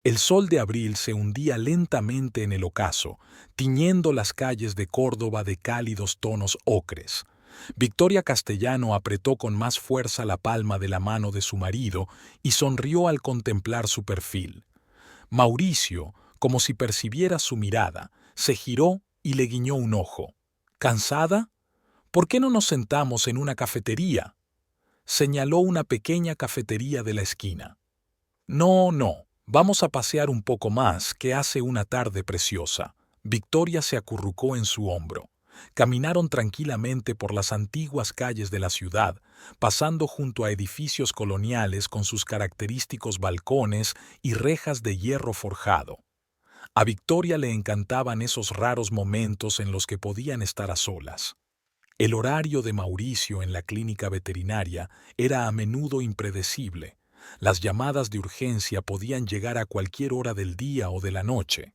El sol de abril se hundía lentamente en el ocaso, tiñendo las calles de Córdoba de cálidos tonos ocres. Victoria Castellano apretó con más fuerza la palma de la mano de su marido y sonrió al contemplar su perfil. Mauricio, como si percibiera su mirada, se giró y le guiñó un ojo. ¿Cansada? ¿Por qué no nos sentamos en una cafetería? Señaló una pequeña cafetería de la esquina. No, no, vamos a pasear un poco más, que hace una tarde preciosa. Victoria se acurrucó en su hombro. Caminaron tranquilamente por las antiguas calles de la ciudad, pasando junto a edificios coloniales con sus característicos balcones y rejas de hierro forjado. A Victoria le encantaban esos raros momentos en los que podían estar a solas. El horario de Mauricio en la clínica veterinaria era a menudo impredecible. Las llamadas de urgencia podían llegar a cualquier hora del día o de la noche.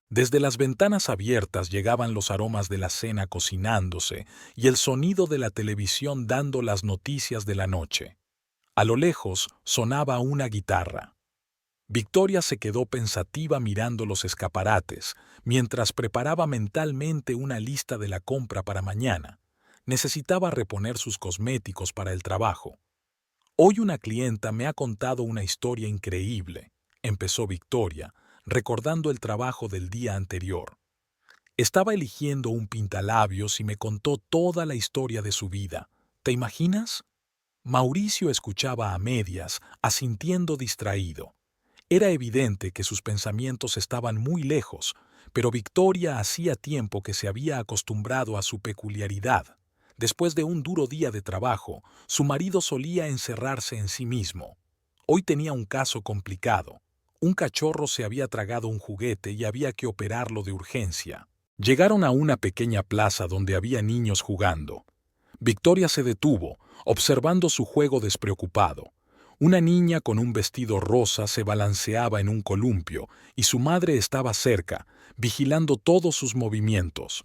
Desde las ventanas abiertas llegaban los aromas de la cena cocinándose y el sonido de la televisión dando las noticias de la noche. A lo lejos sonaba una guitarra. Victoria se quedó pensativa mirando los escaparates, mientras preparaba mentalmente una lista de la compra para mañana. Necesitaba reponer sus cosméticos para el trabajo. Hoy una clienta me ha contado una historia increíble, empezó Victoria, recordando el trabajo del día anterior. Estaba eligiendo un pintalabios y me contó toda la historia de su vida. ¿Te imaginas? Mauricio escuchaba a medias, asintiendo distraído. Era evidente que sus pensamientos estaban muy lejos, pero Victoria hacía tiempo que se había acostumbrado a su peculiaridad. Después de un duro día de trabajo, su marido solía encerrarse en sí mismo. Hoy tenía un caso complicado. Un cachorro se había tragado un juguete y había que operarlo de urgencia. Llegaron a una pequeña plaza donde había niños jugando. Victoria se detuvo, observando su juego despreocupado. Una niña con un vestido rosa se balanceaba en un columpio y su madre estaba cerca, vigilando todos sus movimientos.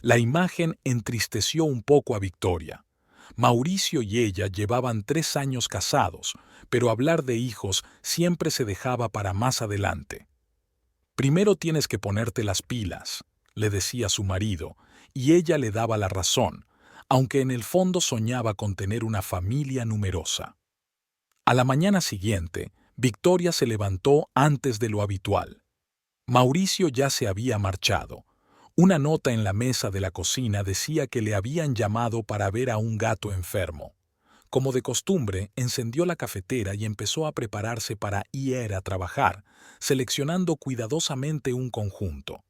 La imagen entristeció un poco a Victoria. Mauricio y ella llevaban 3 años casados, pero hablar de hijos siempre se dejaba para más adelante. Primero tienes que ponerte las pilas, le decía su marido, y ella le daba la razón, aunque en el fondo soñaba con tener una familia numerosa. A la mañana siguiente, Victoria se levantó antes de lo habitual. Mauricio ya se había marchado. Una nota en la mesa de la cocina decía que le habían llamado para ver a un gato enfermo. Como de costumbre, encendió la cafetera y empezó a prepararse para ir a trabajar, seleccionando cuidadosamente un conjunto.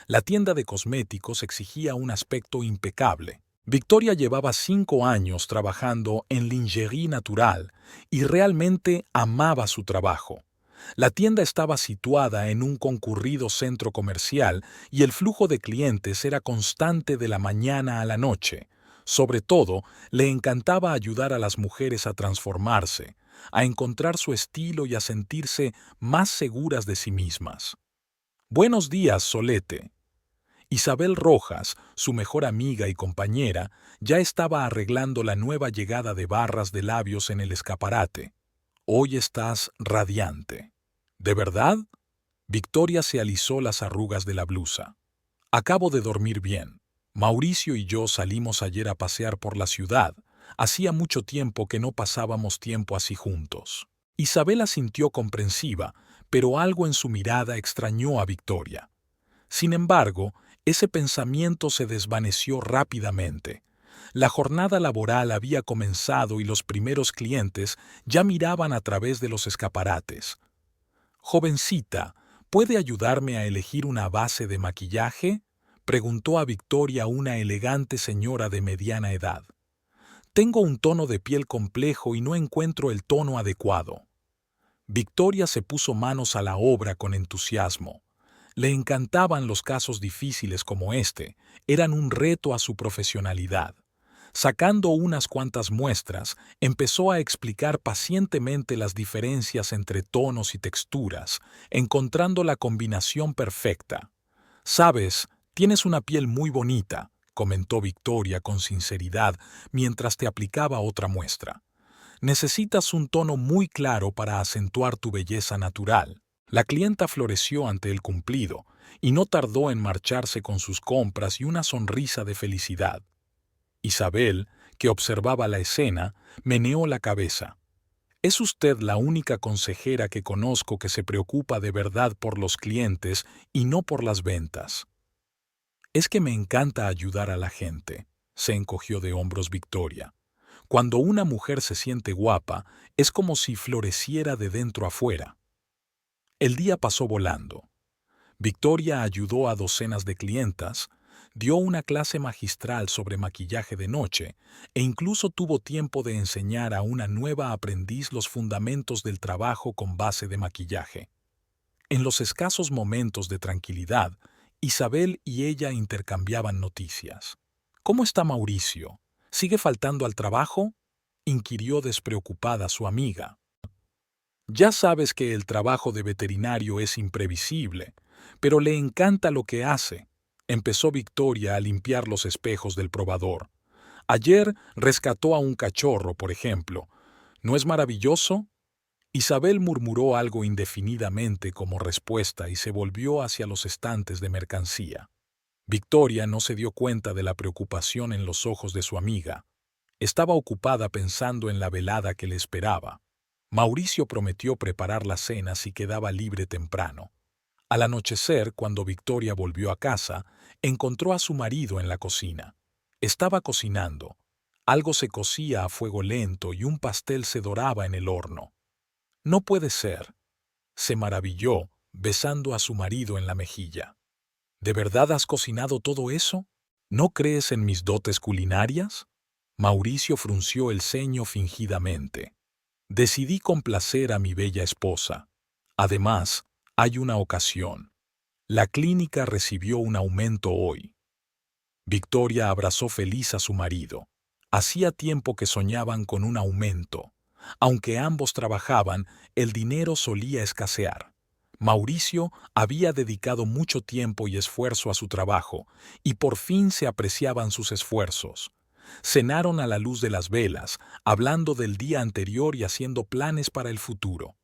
La tienda de cosméticos exigía un aspecto impecable. Victoria llevaba 5 años trabajando en lingerie natural y realmente amaba su trabajo. La tienda estaba situada en un concurrido centro comercial y el flujo de clientes era constante de la mañana a la noche. Sobre todo, le encantaba ayudar a las mujeres a transformarse, a encontrar su estilo y a sentirse más seguras de sí mismas. Buenos días, Solete. Isabel Rojas, su mejor amiga y compañera, ya estaba arreglando la nueva llegada de barras de labios en el escaparate. Hoy estás radiante. ¿De verdad? Victoria se alisó las arrugas de la blusa. Acabo de dormir bien. Mauricio y yo salimos ayer a pasear por la ciudad. Hacía mucho tiempo que no pasábamos tiempo así juntos. Isabel asintió comprensiva, pero algo en su mirada extrañó a Victoria. Sin embargo, ese pensamiento se desvaneció rápidamente. La jornada laboral había comenzado y los primeros clientes ya miraban a través de los escaparates. «Jovencita, ¿puede ayudarme a elegir una base de maquillaje?», preguntó a Victoria una elegante señora de mediana edad. «Tengo un tono de piel complejo y no encuentro el tono adecuado». Victoria se puso manos a la obra con entusiasmo. Le encantaban los casos difíciles como este, eran un reto a su profesionalidad. Sacando unas cuantas muestras, empezó a explicar pacientemente las diferencias entre tonos y texturas, encontrando la combinación perfecta. «Sabes, tienes una piel muy bonita», comentó Victoria con sinceridad mientras te aplicaba otra muestra. «Necesitas un tono muy claro para acentuar tu belleza natural». La clienta floreció ante el cumplido y no tardó en marcharse con sus compras y una sonrisa de felicidad. Isabel, que observaba la escena, meneó la cabeza. Es usted la única consejera que conozco que se preocupa de verdad por los clientes y no por las ventas. Es que me encanta ayudar a la gente, se encogió de hombros Victoria. Cuando una mujer se siente guapa, es como si floreciera de dentro a fuera. El día pasó volando. Victoria ayudó a docenas de clientas, dio una clase magistral sobre maquillaje de noche e incluso tuvo tiempo de enseñar a una nueva aprendiz los fundamentos del trabajo con base de maquillaje. En los escasos momentos de tranquilidad, Isabel y ella intercambiaban noticias. ¿Cómo está Mauricio? ¿Sigue faltando al trabajo?, inquirió despreocupada su amiga. Ya sabes que el trabajo de veterinario es imprevisible, pero le encanta lo que hace. Empezó Victoria a limpiar los espejos del probador. Ayer rescató a un cachorro, por ejemplo. ¿No es maravilloso? Isabel murmuró algo indefinidamente como respuesta y se volvió hacia los estantes de mercancía. Victoria no se dio cuenta de la preocupación en los ojos de su amiga. Estaba ocupada pensando en la velada que le esperaba. Mauricio prometió preparar la cena si quedaba libre temprano. Al anochecer, cuando Victoria volvió a casa, encontró a su marido en la cocina. Estaba cocinando. Algo se cocía a fuego lento y un pastel se doraba en el horno. «No puede ser», se maravilló, besando a su marido en la mejilla. «¿De verdad has cocinado todo eso? ¿No crees en mis dotes culinarias?». Mauricio frunció el ceño fingidamente. «Decidí complacer a mi bella esposa. Además, hay una ocasión. La clínica recibió un aumento hoy». Victoria abrazó feliz a su marido. Hacía tiempo que soñaban con un aumento. Aunque ambos trabajaban, el dinero solía escasear. Mauricio había dedicado mucho tiempo y esfuerzo a su trabajo, y por fin se apreciaban sus esfuerzos. Cenaron a la luz de las velas, hablando del día anterior y haciendo planes para el futuro.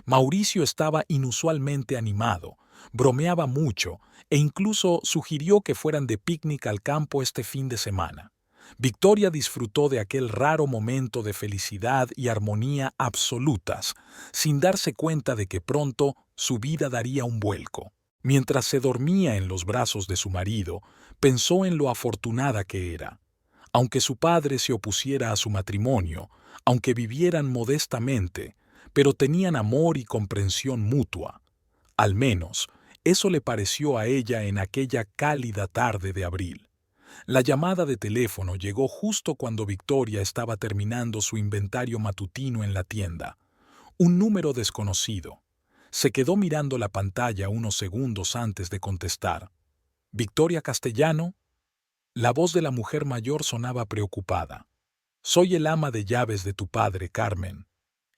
Mauricio estaba inusualmente animado, bromeaba mucho e incluso sugirió que fueran de picnic al campo este fin de semana. Victoria disfrutó de aquel raro momento de felicidad y armonía absolutas, sin darse cuenta de que pronto su vida daría un vuelco. Mientras se dormía en los brazos de su marido, pensó en lo afortunada que era. Aunque su padre se opusiera a su matrimonio, aunque vivieran modestamente, pero tenían amor y comprensión mutua. Al menos, eso le pareció a ella en aquella cálida tarde de abril. La llamada de teléfono llegó justo cuando Victoria estaba terminando su inventario matutino en la tienda. Un número desconocido. Se quedó mirando la pantalla unos segundos antes de contestar. «¿Victoria Castellano?». La voz de la mujer mayor sonaba preocupada. «Soy el ama de llaves de tu padre, Carmen.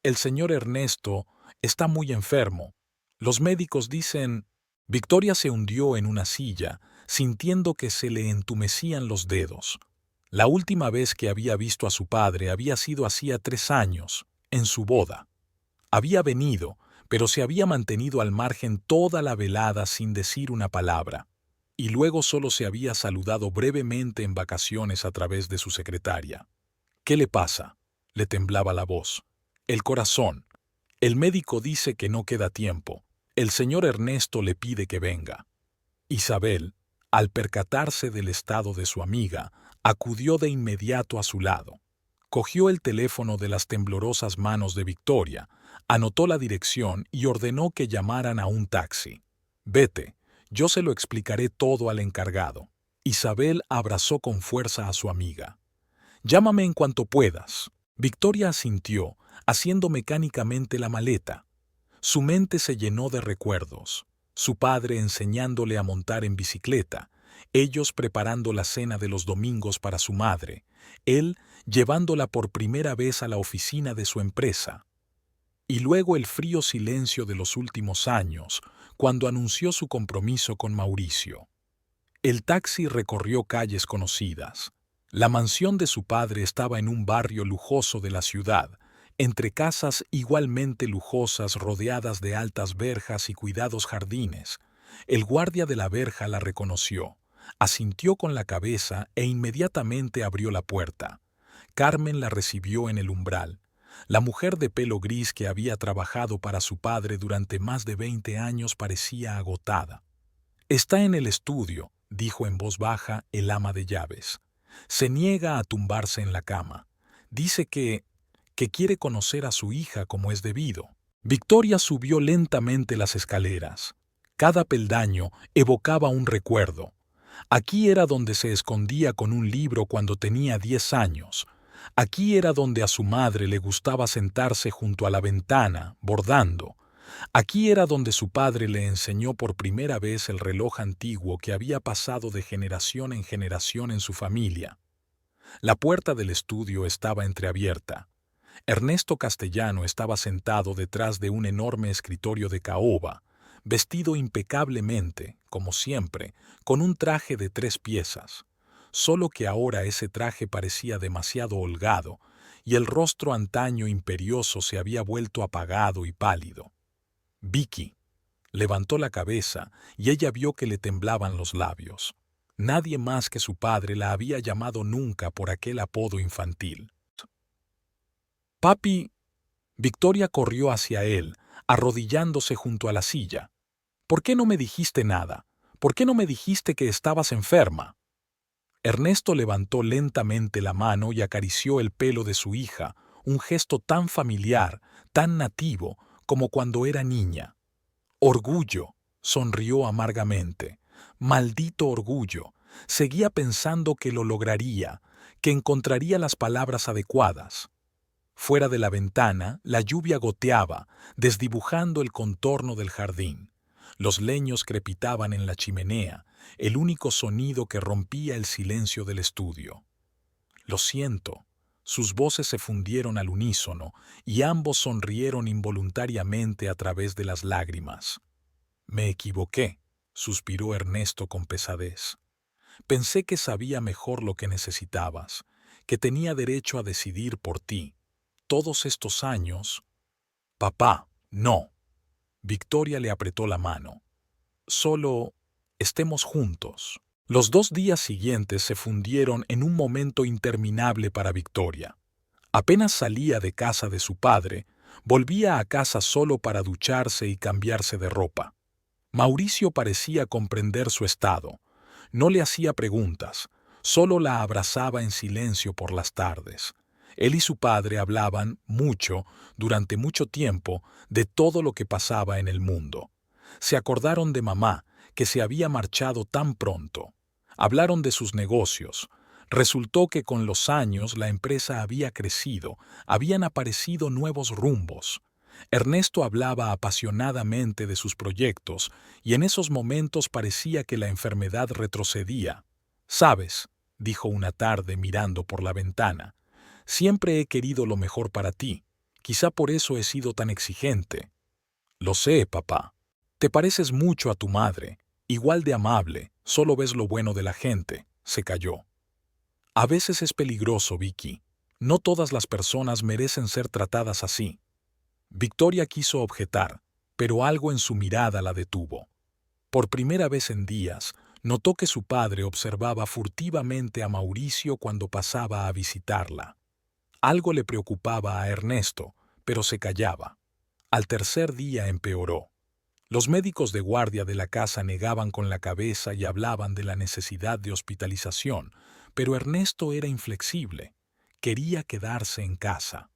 El señor Ernesto está muy enfermo. Los médicos dicen...». Victoria se hundió en una silla, sintiendo que se le entumecían los dedos. La última vez que había visto a su padre había sido hacía 3 años, en su boda. Había venido, pero se había mantenido al margen toda la velada sin decir una palabra, y luego solo se había saludado brevemente en vacaciones a través de su secretaria. «¿Qué le pasa?», le temblaba la voz. «El corazón. El médico dice que no queda tiempo. El señor Ernesto le pide que venga». Isabel, al percatarse del estado de su amiga, acudió de inmediato a su lado. Cogió el teléfono de las temblorosas manos de Victoria, anotó la dirección y ordenó que llamaran a un taxi. «Vete, yo se lo explicaré todo al encargado». Isabel abrazó con fuerza a su amiga. «Llámame en cuanto puedas». Victoria asintió, haciendo mecánicamente la maleta. Su mente se llenó de recuerdos. Su padre enseñándole a montar en bicicleta, ellos preparando la cena de los domingos para su madre, él llevándola por primera vez a la oficina de su empresa. Y luego el frío silencio de los últimos años, cuando anunció su compromiso con Mauricio. El taxi recorrió calles conocidas. La mansión de su padre estaba en un barrio lujoso de la ciudad, entre casas igualmente lujosas rodeadas de altas verjas y cuidados jardines. El guardia de la verja la reconoció, asintió con la cabeza e inmediatamente abrió la puerta. Carmen la recibió en el umbral. La mujer de pelo gris que había trabajado para su padre durante más de 20 años parecía agotada. «Está en el estudio», dijo en voz baja el ama de llaves. «Se niega a tumbarse en la cama. Dice que quiere conocer a su hija como es debido». Victoria subió lentamente las escaleras. Cada peldaño evocaba un recuerdo. Aquí era donde se escondía con un libro cuando tenía 10 años. Aquí era donde a su madre le gustaba sentarse junto a la ventana, bordando. Aquí era donde su padre le enseñó por primera vez el reloj antiguo que había pasado de generación en generación en su familia. La puerta del estudio estaba entreabierta. Ernesto Castellano estaba sentado detrás de un enorme escritorio de caoba, vestido impecablemente, como siempre, con un traje de 3 piezas. Solo que ahora ese traje parecía demasiado holgado, y el rostro antaño imperioso se había vuelto apagado y pálido. Vicky levantó la cabeza y ella vio que le temblaban los labios. Nadie más que su padre la había llamado nunca por aquel apodo infantil. «Papi». Victoria corrió hacia él, arrodillándose junto a la silla. «¿Por qué no me dijiste nada? ¿Por qué no me dijiste que estabas enferma?» Ernesto levantó lentamente la mano y acarició el pelo de su hija, un gesto tan familiar, tan nativo, como cuando era niña. «Orgullo», sonrió amargamente. «Maldito orgullo». Seguía pensando que lo lograría, que encontraría las palabras adecuadas. Fuera de la ventana, la lluvia goteaba, desdibujando el contorno del jardín. Los leños crepitaban en la chimenea, el único sonido que rompía el silencio del estudio. «Lo siento». Sus voces se fundieron al unísono y ambos sonrieron involuntariamente a través de las lágrimas. «Me equivoqué», suspiró Ernesto con pesadez. «Pensé que sabía mejor lo que necesitabas, que tenía derecho a decidir por ti. Todos estos años...» «Papá, no». Victoria le apretó la mano. «Solo estemos juntos». Los 2 días siguientes se fundieron en un momento interminable para Victoria. Apenas salía de casa de su padre, volvía a casa solo para ducharse y cambiarse de ropa. Mauricio parecía comprender su estado. No le hacía preguntas, solo la abrazaba en silencio por las tardes. Él y su padre hablaban mucho, durante mucho tiempo, de todo lo que pasaba en el mundo. Se acordaron de mamá, que se había marchado tan pronto. Hablaron de sus negocios. Resultó que con los años la empresa había crecido, habían aparecido nuevos rumbos. Ernesto hablaba apasionadamente de sus proyectos y en esos momentos parecía que la enfermedad retrocedía. «¿Sabes?», dijo una tarde mirando por la ventana, «siempre he querido lo mejor para ti. Quizá por eso he sido tan exigente». «Lo sé, papá. Te pareces mucho a tu madre, igual de amable, solo ves lo bueno de la gente», se calló. «A veces es peligroso, Vicky. No todas las personas merecen ser tratadas así». Victoria quiso objetar, pero algo en su mirada la detuvo. Por primera vez en días, notó que su padre observaba furtivamente a Mauricio cuando pasaba a visitarla. Algo le preocupaba a Ernesto, pero se callaba. Al tercer día empeoró. Los médicos de guardia de la casa negaban con la cabeza y hablaban de la necesidad de hospitalización, pero Ernesto era inflexible. Quería quedarse en casa.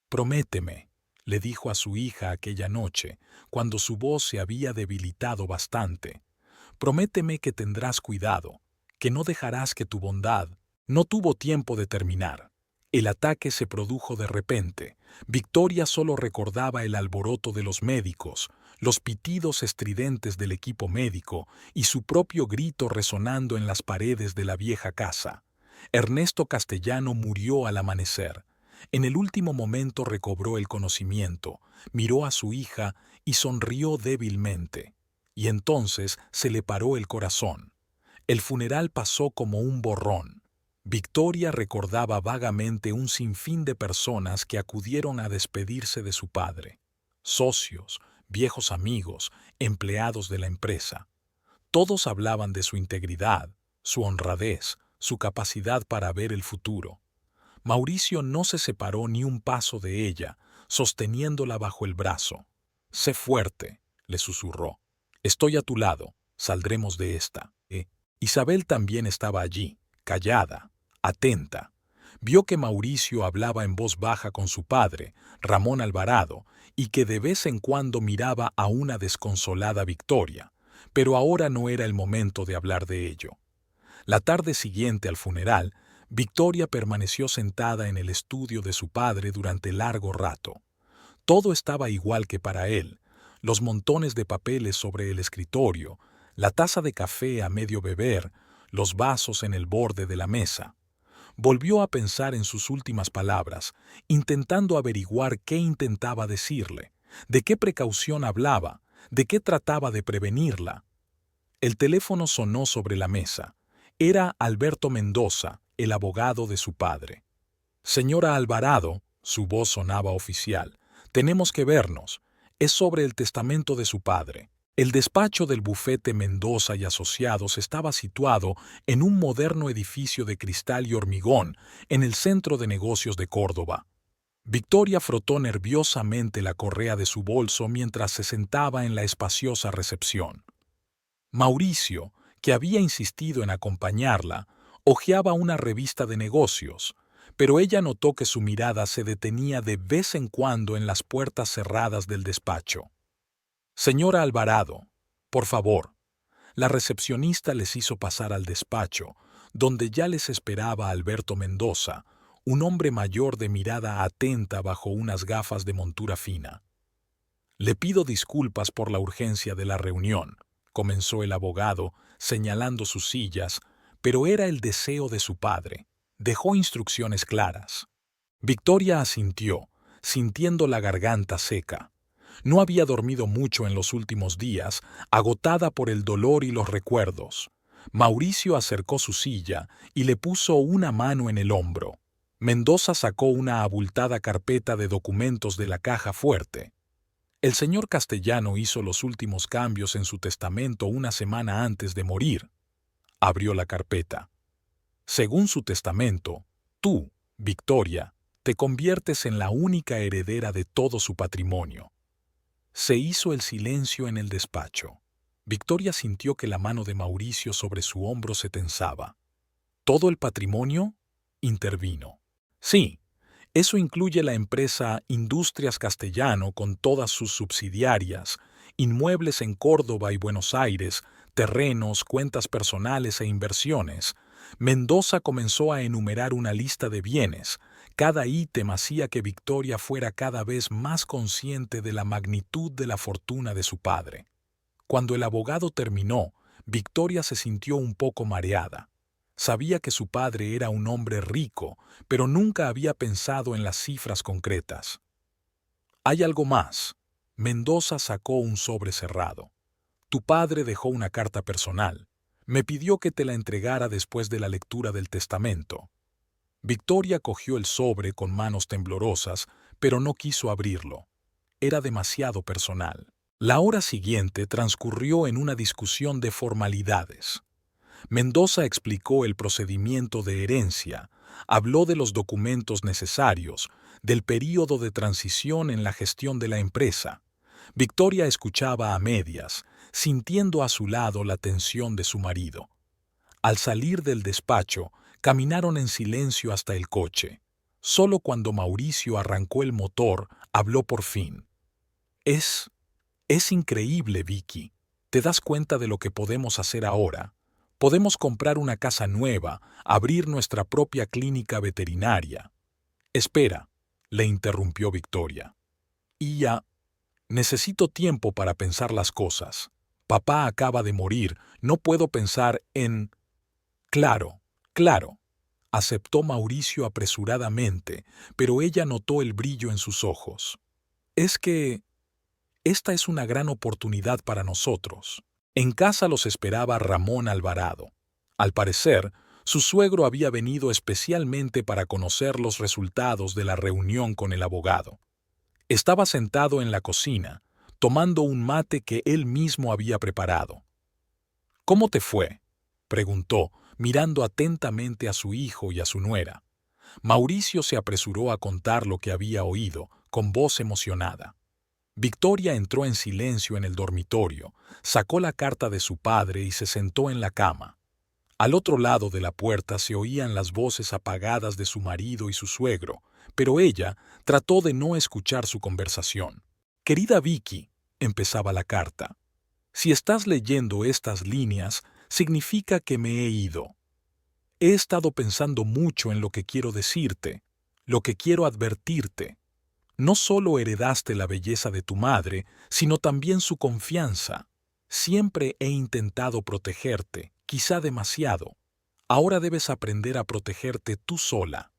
«Prométeme», le dijo a su hija aquella noche, cuando su voz se había debilitado bastante. «Prométeme que tendrás cuidado, que no dejarás que tu bondad...». No tuvo tiempo de terminar. El ataque se produjo de repente. Victoria solo recordaba el alboroto de los médicos, los pitidos estridentes del equipo médico y su propio grito resonando en las paredes de la vieja casa. Ernesto Castellano murió al amanecer. En el último momento recobró el conocimiento, miró a su hija y sonrió débilmente. Y entonces se le paró el corazón. El funeral pasó como un borrón. Victoria recordaba vagamente un sinfín de personas que acudieron a despedirse de su padre. Socios, viejos amigos, empleados de la empresa. Todos hablaban de su integridad, su honradez, su capacidad para ver el futuro. Mauricio no se separó ni un paso de ella, sosteniéndola bajo el brazo. «Sé fuerte», le susurró. «Estoy a tu lado, saldremos de esta». Isabel también estaba allí, callada, atenta. Vio que Mauricio hablaba en voz baja con su padre, Ramón Alvarado, y que de vez en cuando miraba a una desconsolada Victoria, pero ahora no era el momento de hablar de ello. La tarde siguiente al funeral, Victoria permaneció sentada en el estudio de su padre durante largo rato. Todo estaba igual que para él: los montones de papeles sobre el escritorio, la taza de café a medio beber, los vasos en el borde de la mesa. Volvió a pensar en sus últimas palabras, intentando averiguar qué intentaba decirle, de qué precaución hablaba, de qué trataba de prevenirla. El teléfono sonó sobre la mesa. Era Alberto Mendoza, el abogado de su padre. «Señora Alvarado», su voz sonaba oficial, «tenemos que vernos. Es sobre el testamento de su padre». El despacho del bufete Mendoza y Asociados estaba situado en un moderno edificio de cristal y hormigón en el centro de negocios de Córdoba. Victoria frotó nerviosamente la correa de su bolso mientras se sentaba en la espaciosa recepción. Mauricio, que había insistido en acompañarla, hojeaba una revista de negocios, pero ella notó que su mirada se detenía de vez en cuando en las puertas cerradas del despacho. «Señora Alvarado, por favor». La recepcionista les hizo pasar al despacho, donde ya les esperaba Alberto Mendoza, un hombre mayor de mirada atenta bajo unas gafas de montura fina. «Le pido disculpas por la urgencia de la reunión», comenzó el abogado, señalando sus sillas, pero era el deseo de su padre. Dejó instrucciones claras. Victoria asintió, sintiendo la garganta seca. No había dormido mucho en los últimos días, agotada por el dolor y los recuerdos. Mauricio acercó su silla y le puso una mano en el hombro. Mendoza sacó una abultada carpeta de documentos de la caja fuerte. «El señor Castellano hizo los últimos cambios en su testamento una semana antes de morir». Abrió la carpeta. «Según su testamento, tú, Victoria, te conviertes en la única heredera de todo su patrimonio». Se hizo el silencio en el despacho. Victoria sintió que la mano de Mauricio sobre su hombro se tensaba. «¿Todo el patrimonio?», intervino. «Sí, eso incluye la empresa Industrias Castellano con todas sus subsidiarias, inmuebles en Córdoba y Buenos Aires, terrenos, cuentas personales e inversiones». Mendoza comenzó a enumerar una lista de bienes. Cada ítem hacía que Victoria fuera cada vez más consciente de la magnitud de la fortuna de su padre. Cuando el abogado terminó, Victoria se sintió un poco mareada. Sabía que su padre era un hombre rico, pero nunca había pensado en las cifras concretas. «Hay algo más». Mendoza sacó un sobre cerrado. «Tu padre dejó una carta personal. Me pidió que te la entregara después de la lectura del testamento». Victoria cogió el sobre con manos temblorosas, pero no quiso abrirlo. Era demasiado personal. La hora siguiente transcurrió en una discusión de formalidades. Mendoza explicó el procedimiento de herencia, habló de los documentos necesarios, del período de transición en la gestión de la empresa. Victoria escuchaba a medias, sintiendo a su lado la tensión de su marido. Al salir del despacho, caminaron en silencio hasta el coche. Solo cuando Mauricio arrancó el motor, habló por fin. Es increíble, Vicky. ¿Te das cuenta de lo que podemos hacer ahora? Podemos comprar una casa nueva, abrir nuestra propia clínica veterinaria». «Espera», le interrumpió Victoria. «Y ya, necesito tiempo para pensar las cosas. Papá acaba de morir, no puedo pensar en...». «Claro, claro», aceptó Mauricio apresuradamente, pero ella notó el brillo en sus ojos. «Es que esta es una gran oportunidad para nosotros». En casa los esperaba Ramón Alvarado. Al parecer, Su suegro había venido especialmente para conocer los resultados de la reunión con el abogado. Estaba sentado en la cocina, tomando un mate que él mismo había preparado. «¿Cómo te fue?», preguntó, mirando atentamente a su hijo y a su nuera. Mauricio se apresuró a contar lo que había oído, con voz emocionada. Victoria entró en silencio en el dormitorio, sacó la carta de su padre y se sentó en la cama. Al otro lado de la puerta se oían las voces apagadas de su marido y su suegro, pero ella trató de no escuchar su conversación. «Querida Vicky», empezaba la carta, «si estás leyendo estas líneas, significa que me he ido. He estado pensando mucho en lo que quiero decirte, lo que quiero advertirte. No solo heredaste la belleza de tu madre, sino también su confianza. Siempre he intentado protegerte, quizá demasiado. Ahora debes aprender a protegerte tú sola».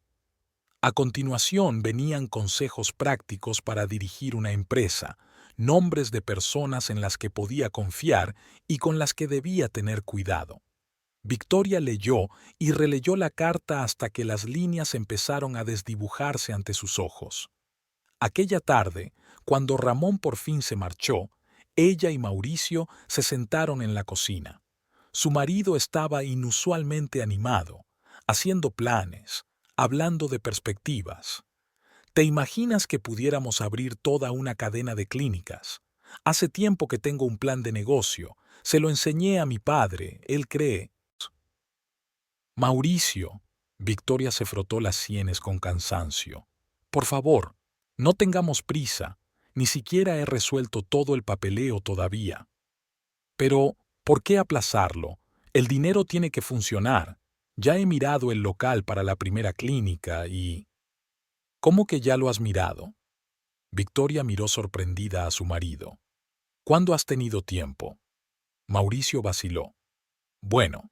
A continuación venían consejos prácticos para dirigir una empresa, nombres de personas en las que podía confiar y con las que debía tener cuidado. Victoria leyó y releyó la carta hasta que las líneas empezaron a desdibujarse ante sus ojos. Aquella tarde, cuando Ramón por fin se marchó, ella y Mauricio se sentaron en la cocina. Su marido estaba inusualmente animado, haciendo planes, hablando de perspectivas. «¿Te imaginas que pudiéramos abrir toda una cadena de clínicas? Hace tiempo que tengo un plan de negocio. Se lo enseñé a mi padre, él cree». «Mauricio», Victoria se frotó las sienes con cansancio. «Por favor, no tengamos prisa. Ni siquiera he resuelto todo el papeleo todavía». «Pero, ¿por qué aplazarlo? El dinero tiene que funcionar. Ya he mirado el local para la primera clínica y...» «¿Cómo que ya lo has mirado?». Victoria miró sorprendida a su marido. «¿Cuándo has tenido tiempo?». Mauricio vaciló. «Bueno,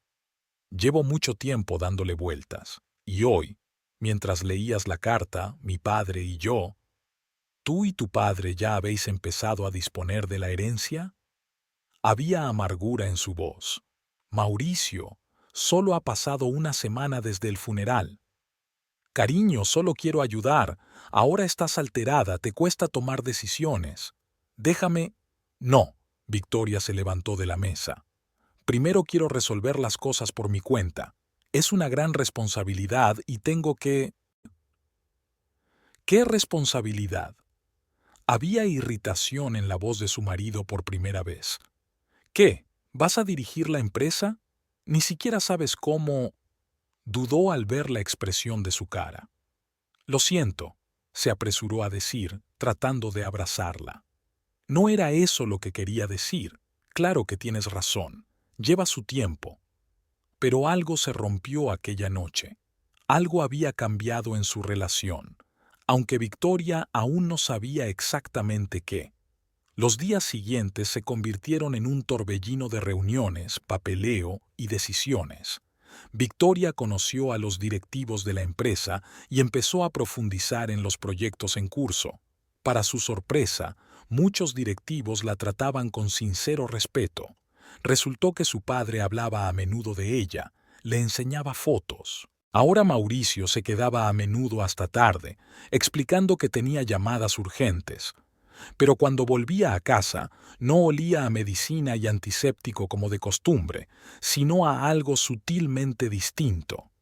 llevo mucho tiempo dándole vueltas. Y hoy, mientras leías la carta, mi padre y yo... ¿Tú y tu padre ya habéis empezado a disponer de la herencia?». Había amargura en su voz. «Mauricio, solo ha pasado una semana desde el funeral». «Cariño, solo quiero ayudar. Ahora estás alterada, te cuesta tomar decisiones. Déjame...». «No», Victoria se levantó de la mesa. «Primero quiero resolver las cosas por mi cuenta. Es una gran responsabilidad y tengo que...». «¿Qué responsabilidad?». Había irritación en la voz de su marido por primera vez. «¿Qué? ¿Vas a dirigir la empresa? Ni siquiera sabes cómo...». Dudó al ver la expresión de su cara. «Lo siento», se apresuró a decir, tratando de abrazarla. «No era eso lo que quería decir. Claro que tienes razón. Lleva su tiempo». Pero algo se rompió aquella noche. Algo había cambiado en su relación, aunque Victoria aún no sabía exactamente qué. Los días siguientes se convirtieron en un torbellino de reuniones, papeleo y decisiones. Victoria conoció a los directivos de la empresa y empezó a profundizar en los proyectos en curso. Para su sorpresa, muchos directivos la trataban con sincero respeto. Resultó que su padre hablaba a menudo de ella, le enseñaba fotos. Ahora Mauricio se quedaba a menudo hasta tarde, explicando que tenía llamadas urgentes. Pero cuando volvía a casa, no olía a medicina y antiséptico como de costumbre, sino a algo sutilmente distinto.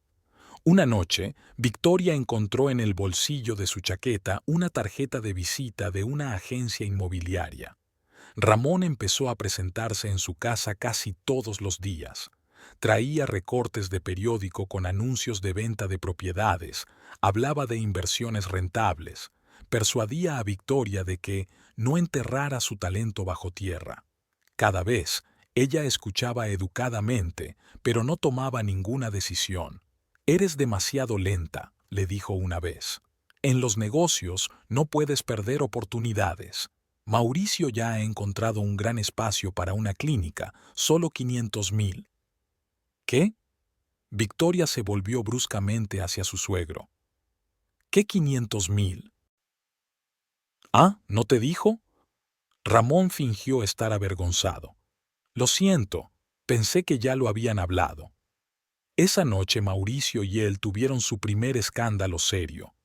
Una noche, Victoria encontró en el bolsillo de su chaqueta una tarjeta de visita de una agencia inmobiliaria. Ramón empezó a presentarse en su casa casi todos los días. Traía recortes de periódico con anuncios de venta de propiedades, hablaba de inversiones rentables, persuadía a Victoria de que no enterrara su talento bajo tierra. Cada vez, ella escuchaba educadamente, pero no tomaba ninguna decisión. «Eres demasiado lenta», le dijo una vez. «En los negocios no puedes perder oportunidades. Mauricio ya ha encontrado un gran espacio para una clínica, solo 500.000». «¿Qué?». Victoria se volvió bruscamente hacia su suegro. «¿Qué 500.000? «¿Ah, no te dijo?». Ramón fingió estar avergonzado. «Lo siento, pensé que ya lo habían hablado». Esa noche Mauricio y él tuvieron su primer escándalo serio.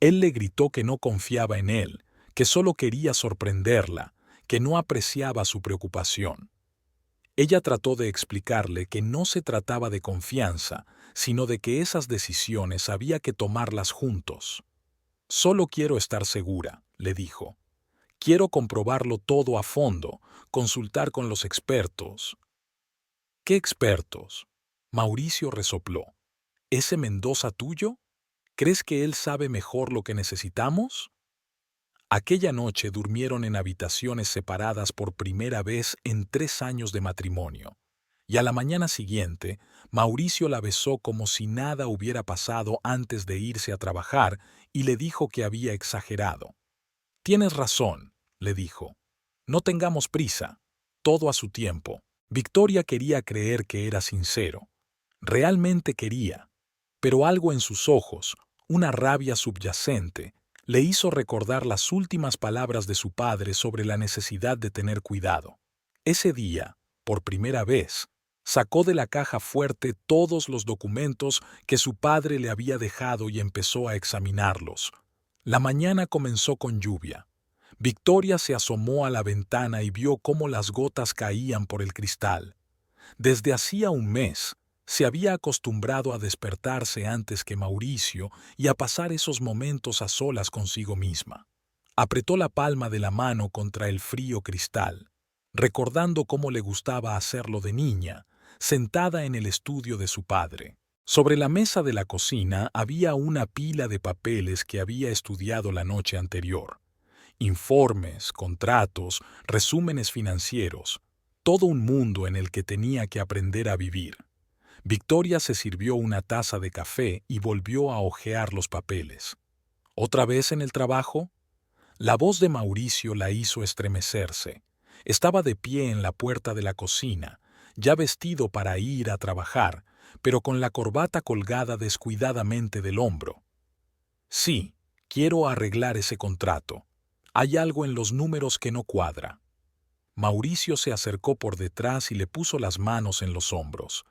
Él le gritó que no confiaba en él, que solo quería sorprenderla, que no apreciaba su preocupación. Ella trató de explicarle que no se trataba de confianza, sino de que esas decisiones había que tomarlas juntos. Solo quiero estar segura, le dijo. Quiero comprobarlo todo a fondo, consultar con los expertos. ¿Qué expertos? Mauricio resopló. ¿Ese Mendoza tuyo? ¿Crees que él sabe mejor lo que necesitamos? Aquella noche durmieron en habitaciones separadas por primera vez en 3 años de matrimonio. Y a la mañana siguiente, Mauricio la besó como si nada hubiera pasado antes de irse a trabajar y le dijo que había exagerado. Tienes razón, le dijo. No tengamos prisa. Todo a su tiempo. Victoria quería creer que era sincero. Realmente quería. Pero algo en sus ojos, una rabia subyacente, le hizo recordar las últimas palabras de su padre sobre la necesidad de tener cuidado. Ese día, por primera vez, sacó de la caja fuerte todos los documentos que su padre le había dejado y empezó a examinarlos. La mañana comenzó con lluvia. Victoria se asomó a la ventana y vio cómo las gotas caían por el cristal. Desde hacía un mes, se había acostumbrado a despertarse antes que Mauricio y a pasar esos momentos a solas consigo misma. Apretó la palma de la mano contra el frío cristal, recordando cómo le gustaba hacerlo de niña, sentada en el estudio de su padre. Sobre la mesa de la cocina había una pila de papeles que había estudiado la noche anterior. Informes, contratos, resúmenes financieros, todo un mundo en el que tenía que aprender a vivir. Victoria se sirvió una taza de café y volvió a hojear los papeles. ¿Otra vez en el trabajo? La voz de Mauricio la hizo estremecerse. Estaba de pie en la puerta de la cocina, ya vestido para ir a trabajar, pero con la corbata colgada descuidadamente del hombro. Sí, quiero arreglar ese contrato. Hay algo en los números que no cuadra. Mauricio se acercó por detrás y le puso las manos en los hombros.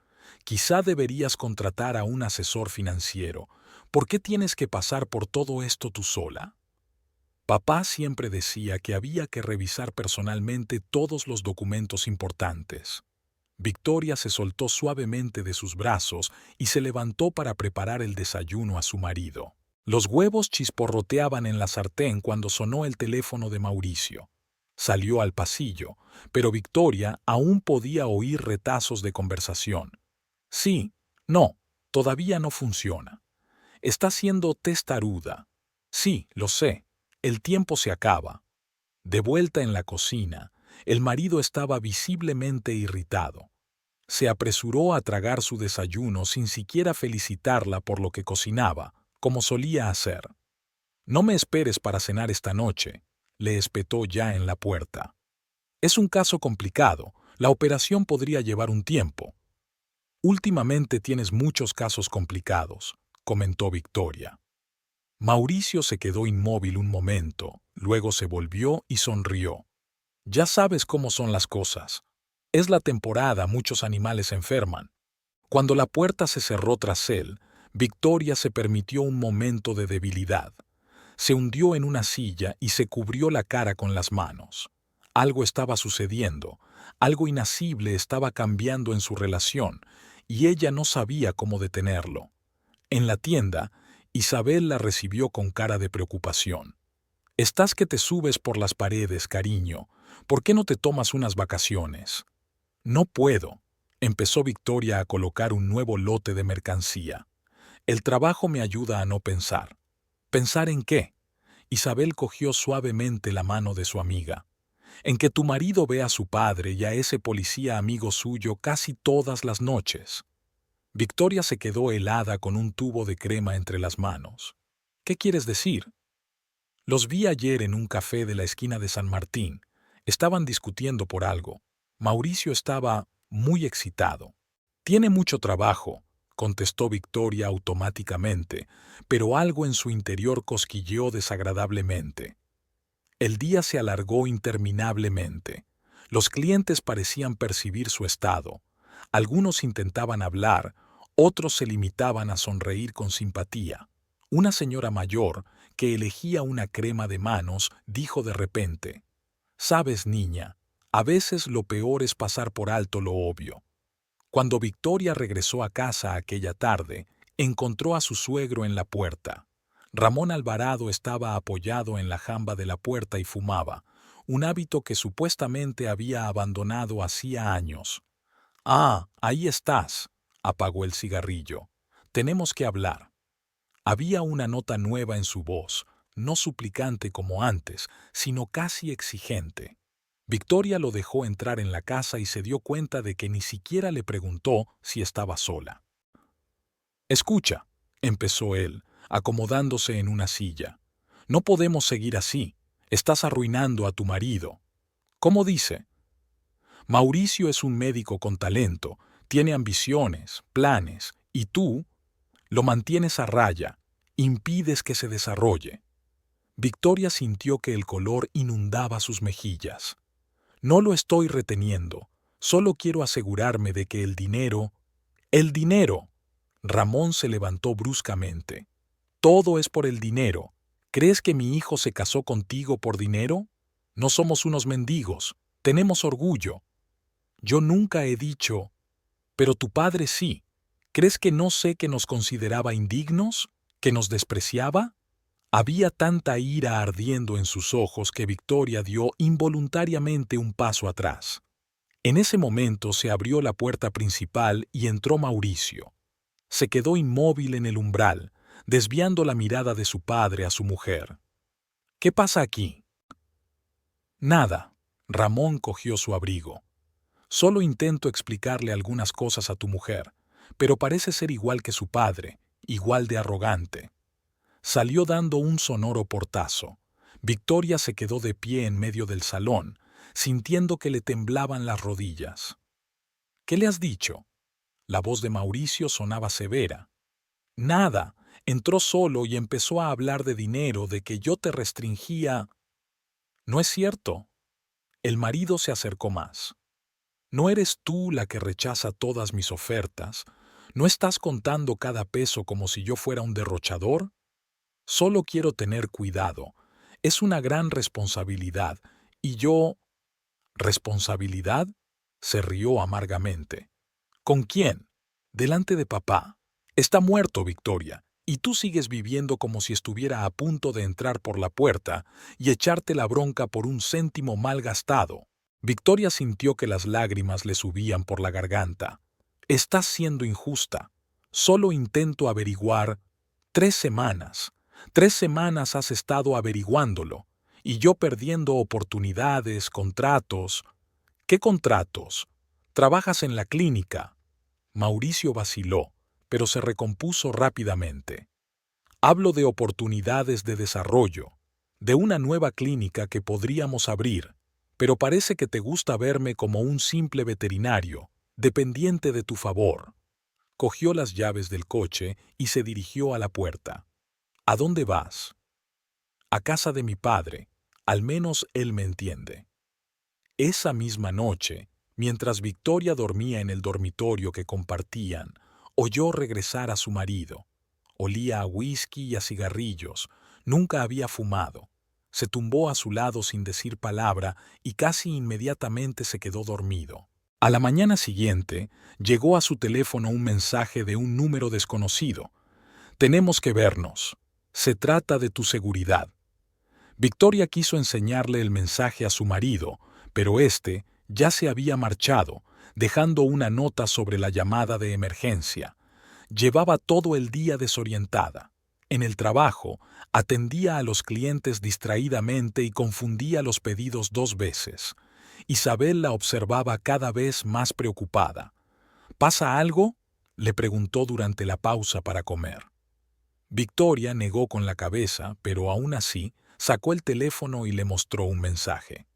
Quizá deberías contratar a un asesor financiero. ¿Por qué tienes que pasar por todo esto tú sola? Papá siempre decía que había que revisar personalmente todos los documentos importantes. Victoria se soltó suavemente de sus brazos y se levantó para preparar el desayuno a su marido. Los huevos chisporroteaban en la sartén cuando sonó el teléfono de Mauricio. Salió al pasillo, pero Victoria aún podía oír retazos de conversación. Sí, no, todavía no funciona. Está siendo testaruda. Sí, lo sé. El tiempo se acaba. De vuelta en la cocina, el marido estaba visiblemente irritado. Se apresuró a tragar su desayuno sin siquiera felicitarla por lo que cocinaba, como solía hacer. No me esperes para cenar esta noche, le espetó ya en la puerta. Es un caso complicado, la operación podría llevar un tiempo. Últimamente tienes muchos casos complicados, comentó Victoria. Mauricio se quedó inmóvil un momento, luego se volvió y sonrió. Ya sabes cómo son las cosas. Es la temporada, muchos animales enferman. Cuando la puerta se cerró tras él, Victoria se permitió un momento de debilidad. Se hundió en una silla y se cubrió la cara con las manos. Algo estaba sucediendo, algo inasible estaba cambiando en su relación, y ella no sabía cómo detenerlo. En la tienda, Isabel la recibió con cara de preocupación. «Estás que te subes por las paredes, cariño. ¿Por qué no te tomas unas vacaciones?» «No puedo», empezó Victoria a colocar un nuevo lote de mercancía. «El trabajo me ayuda a no pensar». «¿Pensar en qué?» Isabel cogió suavemente la mano de su amiga. «En que tu marido ve a su padre y a ese policía amigo suyo casi todas las noches». Victoria se quedó helada con un tubo de crema entre las manos. «¿Qué quieres decir?» «Los vi ayer en un café de la esquina de San Martín. Estaban discutiendo por algo. Mauricio estaba muy excitado. Tiene mucho trabajo», contestó Victoria automáticamente, pero algo en su interior cosquilleó desagradablemente. El día se alargó interminablemente. Los clientes parecían percibir su estado. Algunos intentaban hablar, Otros se limitaban a sonreír con simpatía. Una señora mayor, que elegía una crema de manos, dijo de repente: «Sabes, niña, a veces lo peor es pasar por alto lo obvio». Cuando Victoria regresó a casa aquella tarde, encontró a su suegro en la puerta. Ramón Alvarado estaba apoyado en la jamba de la puerta y fumaba, un hábito que supuestamente había abandonado hacía años. «Ah, ahí estás», apagó el cigarrillo. «Tenemos que hablar». Había una nota nueva en su voz, no suplicante como antes, sino casi exigente. Victoria lo dejó entrar en la casa y se dio cuenta de que ni siquiera le preguntó si estaba sola. «Escucha», empezó él, acomodándose en una silla. «No podemos seguir así. Estás arruinando a tu marido». «¿Cómo dice?» «Mauricio es un médico con talento, tiene ambiciones, planes, y tú lo mantienes a raya, impides que se desarrolle». Victoria sintió que el color inundaba sus mejillas. «No lo estoy reteniendo, solo quiero asegurarme de que el dinero». «¡El dinero!». Ramón se levantó bruscamente. «Todo es por el dinero. ¿Crees que mi hijo se casó contigo por dinero? No somos unos mendigos, tenemos orgullo». «Yo nunca he dicho». «Pero tu padre sí. ¿Crees que no sé que nos consideraba indignos? ¿Que nos despreciaba?». Había tanta ira ardiendo en sus ojos que Victoria dio involuntariamente un paso atrás. En ese momento se abrió la puerta principal y entró Mauricio. Se quedó inmóvil en el umbral, desviando la mirada de su padre a su mujer. «¿Qué pasa aquí?». «Nada». Ramón cogió su abrigo. «Solo intento explicarle algunas cosas a tu mujer, pero parece ser igual que su padre, igual de arrogante». Salió dando un sonoro portazo. Victoria se quedó de pie en medio del salón, sintiendo que le temblaban las rodillas. «¿Qué le has dicho?». La voz de Mauricio sonaba severa. «Nada. Entró solo y empezó a hablar de dinero, de que yo te restringía». «No es cierto». El marido se acercó más. «¿No eres tú la que rechaza todas mis ofertas? ¿No estás contando cada peso como si yo fuera un derrochador? Solo quiero tener cuidado. Es una gran responsabilidad. Y yo...». «¿Responsabilidad?». Se rió amargamente. «¿Con quién?». «Delante de papá. Está muerto, Victoria, y tú sigues viviendo como si estuviera a punto de entrar por la puerta y echarte la bronca por un céntimo mal gastado». Victoria sintió que las lágrimas le subían por la garganta. «Estás siendo injusta. Solo intento averiguar». 3 semanas. 3 semanas has estado averiguándolo, y yo perdiendo oportunidades, contratos». «¿Qué contratos?». «Trabajas en la clínica». Mauricio vaciló, pero se recompuso rápidamente. «Hablo de oportunidades de desarrollo, de una nueva clínica que podríamos abrir, pero parece que te gusta verme como un simple veterinario, dependiente de tu favor». Cogió las llaves del coche y se dirigió a la puerta. «¿A dónde vas?». «A casa de mi padre. Al menos él me entiende». Esa misma noche, mientras Victoria dormía en el dormitorio que compartían, oyó regresar a su marido. Olía a whisky y a cigarrillos. Nunca había fumado. Se tumbó a su lado sin decir palabra y casi inmediatamente se quedó dormido. A la mañana siguiente, llegó a su teléfono un mensaje de un número desconocido. «Tenemos que vernos. Se trata de tu seguridad». Victoria quiso enseñarle el mensaje a su marido, pero éste ya se había marchado, dejando una nota sobre la llamada de emergencia. Llevaba todo el día desorientada. En el trabajo, atendía a los clientes distraídamente y confundía los pedidos 2 veces. Isabel la observaba cada vez más preocupada. «¿Pasa algo?», le preguntó durante la pausa para comer. Victoria negó con la cabeza, pero aún así sacó el teléfono y le mostró un mensaje.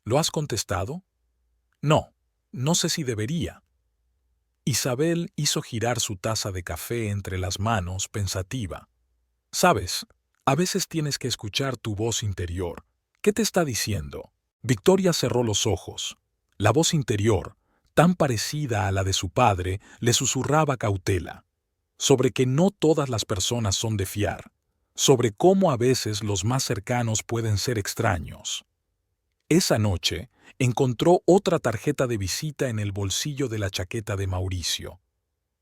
«¿Lo has contestado?». «No, no sé si debería». Isabel hizo girar su taza de café entre las manos, pensativa. «Sabes, a veces tienes que escuchar tu voz interior. ¿Qué te está diciendo?». Victoria cerró los ojos. La voz interior, tan parecida a la de su padre, le susurraba cautela, sobre que no todas las personas son de fiar, sobre cómo a veces los más cercanos pueden ser extraños. Esa noche, encontró otra tarjeta de visita en el bolsillo de la chaqueta de Mauricio.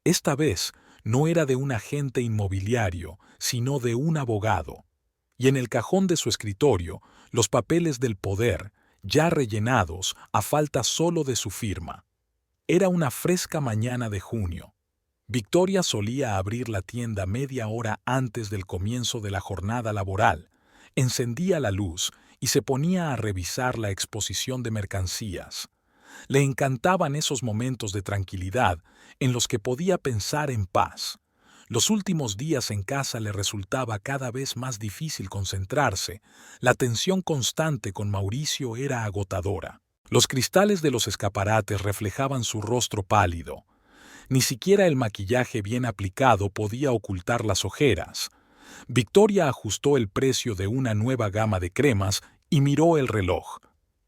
Esta vez no era de un agente inmobiliario, sino de un abogado. Y en el cajón de su escritorio, los papeles del poder, ya rellenados a falta solo de su firma. Era una fresca mañana de junio. Victoria solía abrir la tienda media hora antes del comienzo de la jornada laboral, encendía la luz y se ponía a revisar la exposición de mercancías. Le encantaban esos momentos de tranquilidad en los que podía pensar en paz. Los últimos días en casa le resultaba cada vez más difícil concentrarse. La tensión constante con Mauricio era agotadora. Los cristales de los escaparates reflejaban su rostro pálido. Ni siquiera el maquillaje bien aplicado podía ocultar las ojeras. Victoria ajustó el precio de una nueva gama de cremas y miró el reloj.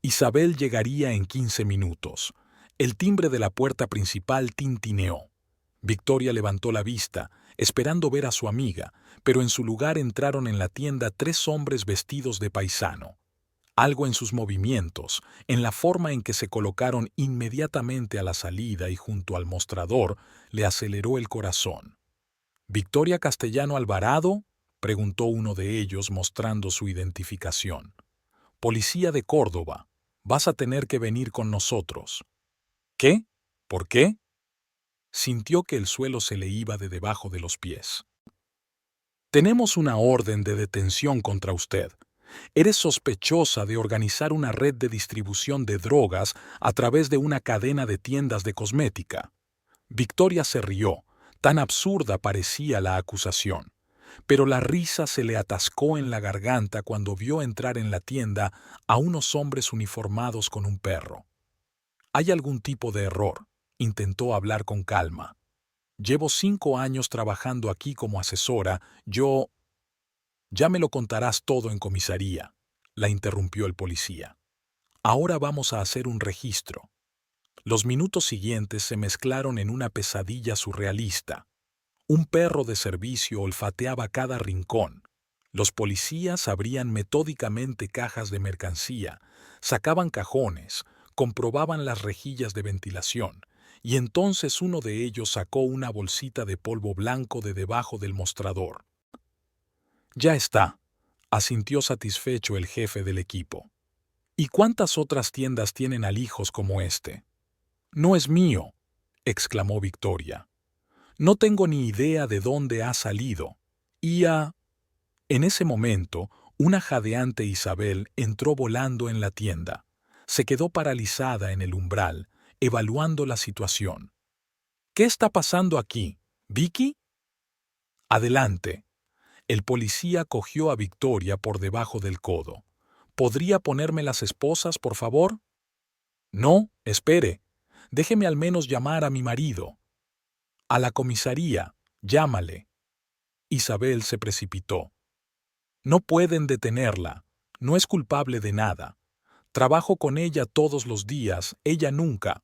Isabel llegaría en 15 minutos. El timbre de la puerta principal tintineó. Victoria levantó la vista, esperando ver a su amiga, pero en su lugar entraron en la tienda 3 hombres vestidos de paisano. Algo en sus movimientos, en la forma en que se colocaron inmediatamente a la salida y junto al mostrador, le aceleró el corazón. «¿Victoria Castellano Alvarado?», preguntó uno de ellos mostrando su identificación. «Policía de Córdoba. Vas a tener que venir con nosotros». «¿Qué? ¿Por qué?». Sintió que el suelo se le iba de debajo de los pies. «Tenemos una orden de detención contra usted. Eres sospechosa de organizar una red de distribución de drogas a través de una cadena de tiendas de cosmética». Victoria se rió, tan absurda parecía la acusación. Pero la risa se le atascó en la garganta cuando vio entrar en la tienda a unos hombres uniformados con un perro. «¿Hay algún tipo de error?», intentó hablar con calma. «Llevo 5 años trabajando aquí como asesora, yo...». «Ya me lo contarás todo en comisaría», la interrumpió el policía. «Ahora vamos a hacer un registro». Los minutos siguientes se mezclaron en una pesadilla surrealista. Un perro de servicio olfateaba cada rincón. Los policías abrían metódicamente cajas de mercancía, sacaban cajones, comprobaban las rejillas de ventilación, y entonces uno de ellos sacó una bolsita de polvo blanco de debajo del mostrador. «Ya está», asintió satisfecho el jefe del equipo. «¿Y cuántas otras tiendas tienen alijos como este?». «No es mío», exclamó Victoria. «No tengo ni idea de dónde ha salido». En ese momento, una jadeante Isabel entró volando en la tienda. Se quedó paralizada en el umbral, evaluando la situación. «¿Qué está pasando aquí? ¿Vicky?». «Adelante». El policía cogió a Victoria por debajo del codo. «¿Podría ponerme las esposas, por favor?». «No, espere. Déjeme al menos llamar a mi marido». «A la comisaría. Llámale». Isabel se precipitó. «No pueden detenerla. No es culpable de nada. Trabajo con ella todos los días, ella nunca».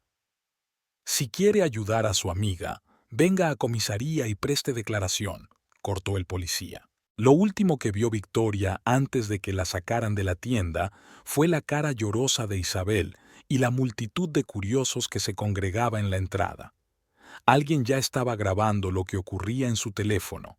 «Si quiere ayudar a su amiga, venga a comisaría y preste declaración», cortó el policía. Lo último que vio Victoria antes de que la sacaran de la tienda fue la cara llorosa de Isabel y la multitud de curiosos que se congregaba en la entrada. Alguien ya estaba grabando lo que ocurría en su teléfono.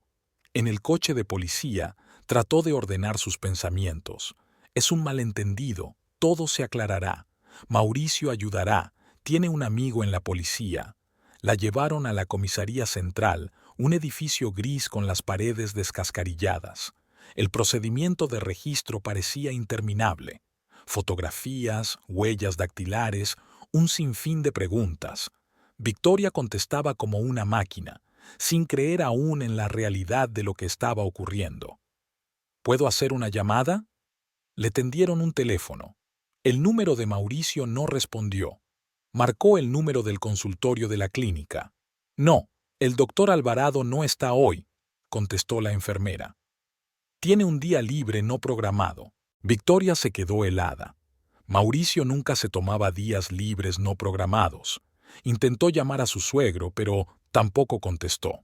En el coche de policía trató de ordenar sus pensamientos. Es un malentendido, todo se aclarará. Mauricio ayudará, tiene un amigo en la policía. La llevaron a la comisaría central, un edificio gris con las paredes descascarilladas. El procedimiento de registro parecía interminable. Fotografías, huellas dactilares, un sinfín de preguntas. Victoria contestaba como una máquina, sin creer aún en la realidad de lo que estaba ocurriendo. «¿Puedo hacer una llamada?». Le tendieron un teléfono. El número de Mauricio no respondió. Marcó el número del consultorio de la clínica. «No, el doctor Alvarado no está hoy», contestó la enfermera. «Tiene un día libre no programado». Victoria se quedó helada. Mauricio nunca se tomaba días libres no programados. Intentó llamar a su suegro, pero tampoco contestó.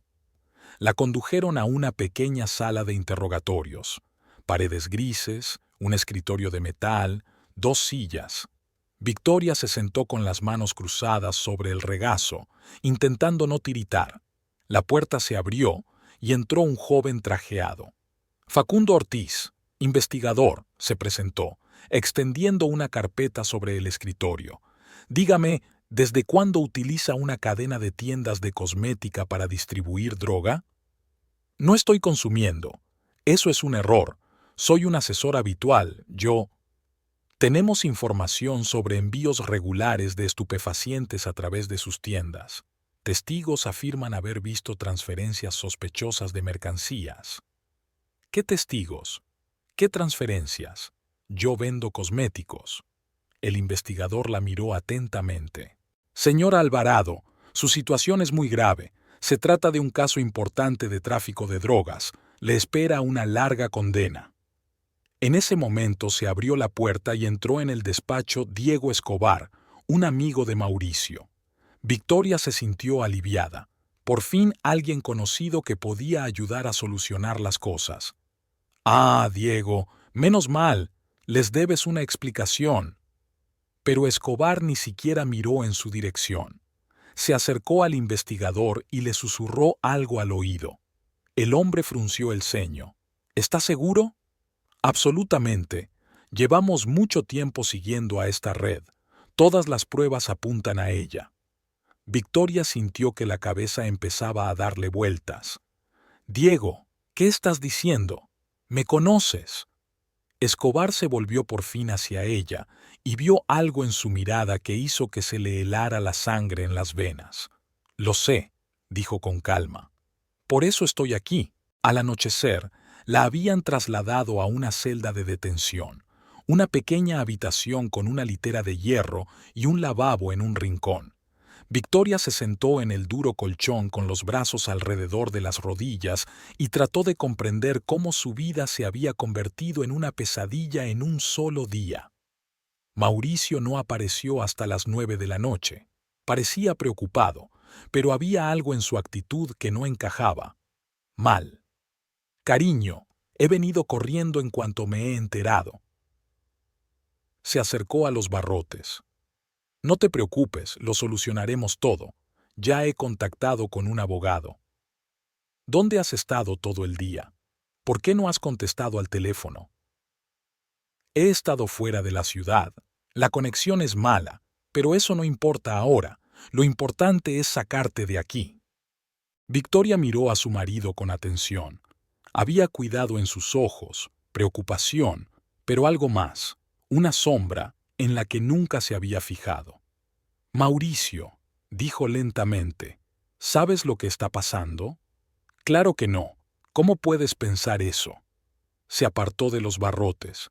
La condujeron a una pequeña sala de interrogatorios. Paredes grises, un escritorio de metal, 2 sillas. Victoria se sentó con las manos cruzadas sobre el regazo, intentando no tiritar. La puerta se abrió y entró un joven trajeado. Facundo Ortiz, investigador, se presentó, extendiendo una carpeta sobre el escritorio. Dígame, ¿desde cuándo utiliza una cadena de tiendas de cosmética para distribuir droga? No estoy consumiendo. Eso es un error. Soy un asesor habitual. Tenemos información sobre envíos regulares de estupefacientes a través de sus tiendas. Testigos afirman haber visto transferencias sospechosas de mercancías. ¿Qué testigos? ¿Qué transferencias? Yo vendo cosméticos. El investigador la miró atentamente. Señora Alvarado, su situación es muy grave. Se trata de un caso importante de tráfico de drogas. Le espera una larga condena. En ese momento se abrió la puerta y entró en el despacho Diego Escobar, un amigo de Mauricio. Victoria se sintió aliviada. Por fin alguien conocido que podía ayudar a solucionar las cosas. Ah, Diego, menos mal. Les debes una explicación. Pero Escobar ni siquiera miró en su dirección. Se acercó al investigador y le susurró algo al oído. El hombre frunció el ceño. ¿Está seguro? Absolutamente. Llevamos mucho tiempo siguiendo a esta red. Todas las pruebas apuntan a ella. Victoria sintió que la cabeza empezaba a darle vueltas. Diego, ¿qué estás diciendo? ¿Me conoces? Escobar se volvió por fin hacia ella y vio algo en su mirada que hizo que se le helara la sangre en las venas. Lo sé, dijo con calma. Por eso estoy aquí. Al anochecer, la habían trasladado a una celda de detención, una pequeña habitación con una litera de hierro y un lavabo en un rincón. Victoria se sentó en el duro colchón con los brazos alrededor de las rodillas y trató de comprender cómo su vida se había convertido en una pesadilla en un solo día. Mauricio no apareció hasta las 9 de la noche. Parecía preocupado, pero había algo en su actitud que no encajaba. Mal. Cariño, he venido corriendo en cuanto me he enterado. Se acercó a los barrotes. No te preocupes, lo solucionaremos todo. Ya he contactado con un abogado. ¿Dónde has estado todo el día? ¿Por qué no has contestado al teléfono? He estado fuera de la ciudad. La conexión es mala, pero eso no importa ahora. Lo importante es sacarte de aquí. Victoria miró a su marido con atención. Había cuidado en sus ojos, preocupación, pero algo más, una sombra en la que nunca se había fijado. Mauricio, dijo lentamente, ¿sabes lo que está pasando? Claro que no. ¿Cómo puedes pensar eso? Se apartó de los barrotes.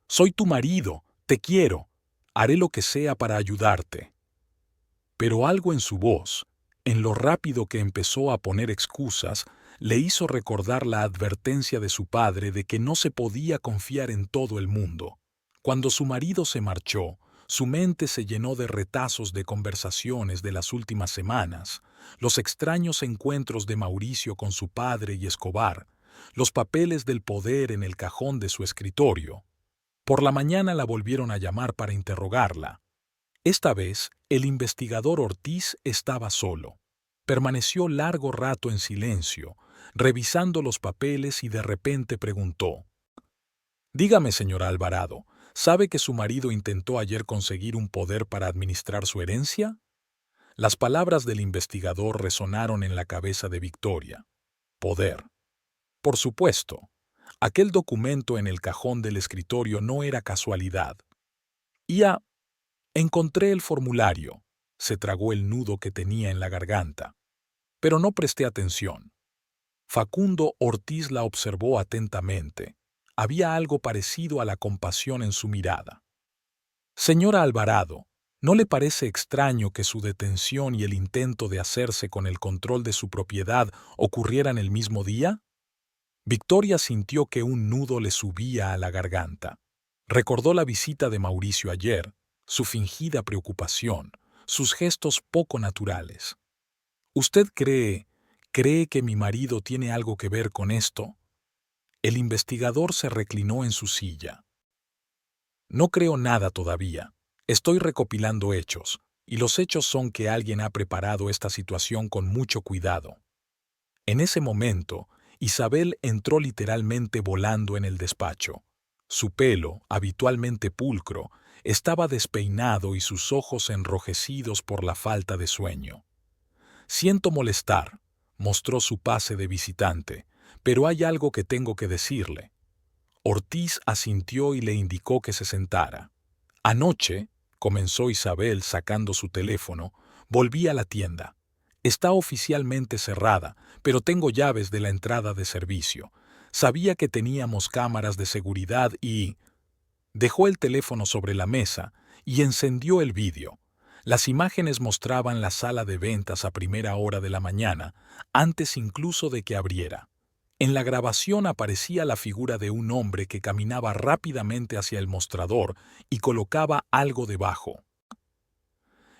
Soy tu marido, te quiero. Haré lo que sea para ayudarte. Pero algo en su voz, en lo rápido que empezó a poner excusas, le hizo recordar la advertencia de su padre de que no se podía confiar en todo el mundo. Cuando su marido se marchó, su mente se llenó de retazos de conversaciones de las últimas semanas, los extraños encuentros de Mauricio con su padre y Escobar, los papeles del poder en el cajón de su escritorio. Por la mañana la volvieron a llamar para interrogarla. Esta vez, el investigador Ortiz estaba solo. Permaneció largo rato en silencio, revisando los papeles y de repente preguntó: «Dígame, señora Alvarado, ¿sabe que su marido intentó ayer conseguir un poder para administrar su herencia?» Las palabras del investigador resonaron en la cabeza de Victoria. Poder. Por supuesto. Aquel documento en el cajón del escritorio no era casualidad. Encontré el formulario. Se tragó el nudo que tenía en la garganta. Pero no presté atención. Facundo Ortiz la observó atentamente. Había algo parecido a la compasión en su mirada. Señora Alvarado, ¿no le parece extraño que su detención y el intento de hacerse con el control de su propiedad ocurrieran el mismo día? Victoria sintió que un nudo le subía a la garganta. Recordó la visita de Mauricio ayer, su fingida preocupación, sus gestos poco naturales. ¿Usted cree que mi marido tiene algo que ver con esto? El investigador se reclinó en su silla. No creo nada todavía. Estoy recopilando hechos, y los hechos son que alguien ha preparado esta situación con mucho cuidado. En ese momento, Isabel entró literalmente volando en el despacho. Su pelo, habitualmente pulcro, estaba despeinado y sus ojos enrojecidos por la falta de sueño. Siento molestar, mostró su pase de visitante, pero hay algo que tengo que decirle. Ortiz asintió y le indicó que se sentara. Anoche, comenzó Isabel sacando su teléfono, volví a la tienda. Está oficialmente cerrada, pero tengo llaves de la entrada de servicio. Sabía que teníamos cámaras de seguridad y... Dejó el teléfono sobre la mesa y encendió el vídeo. Las imágenes mostraban la sala de ventas a primera hora de la mañana, antes incluso de que abriera. En la grabación aparecía la figura de un hombre que caminaba rápidamente hacia el mostrador y colocaba algo debajo.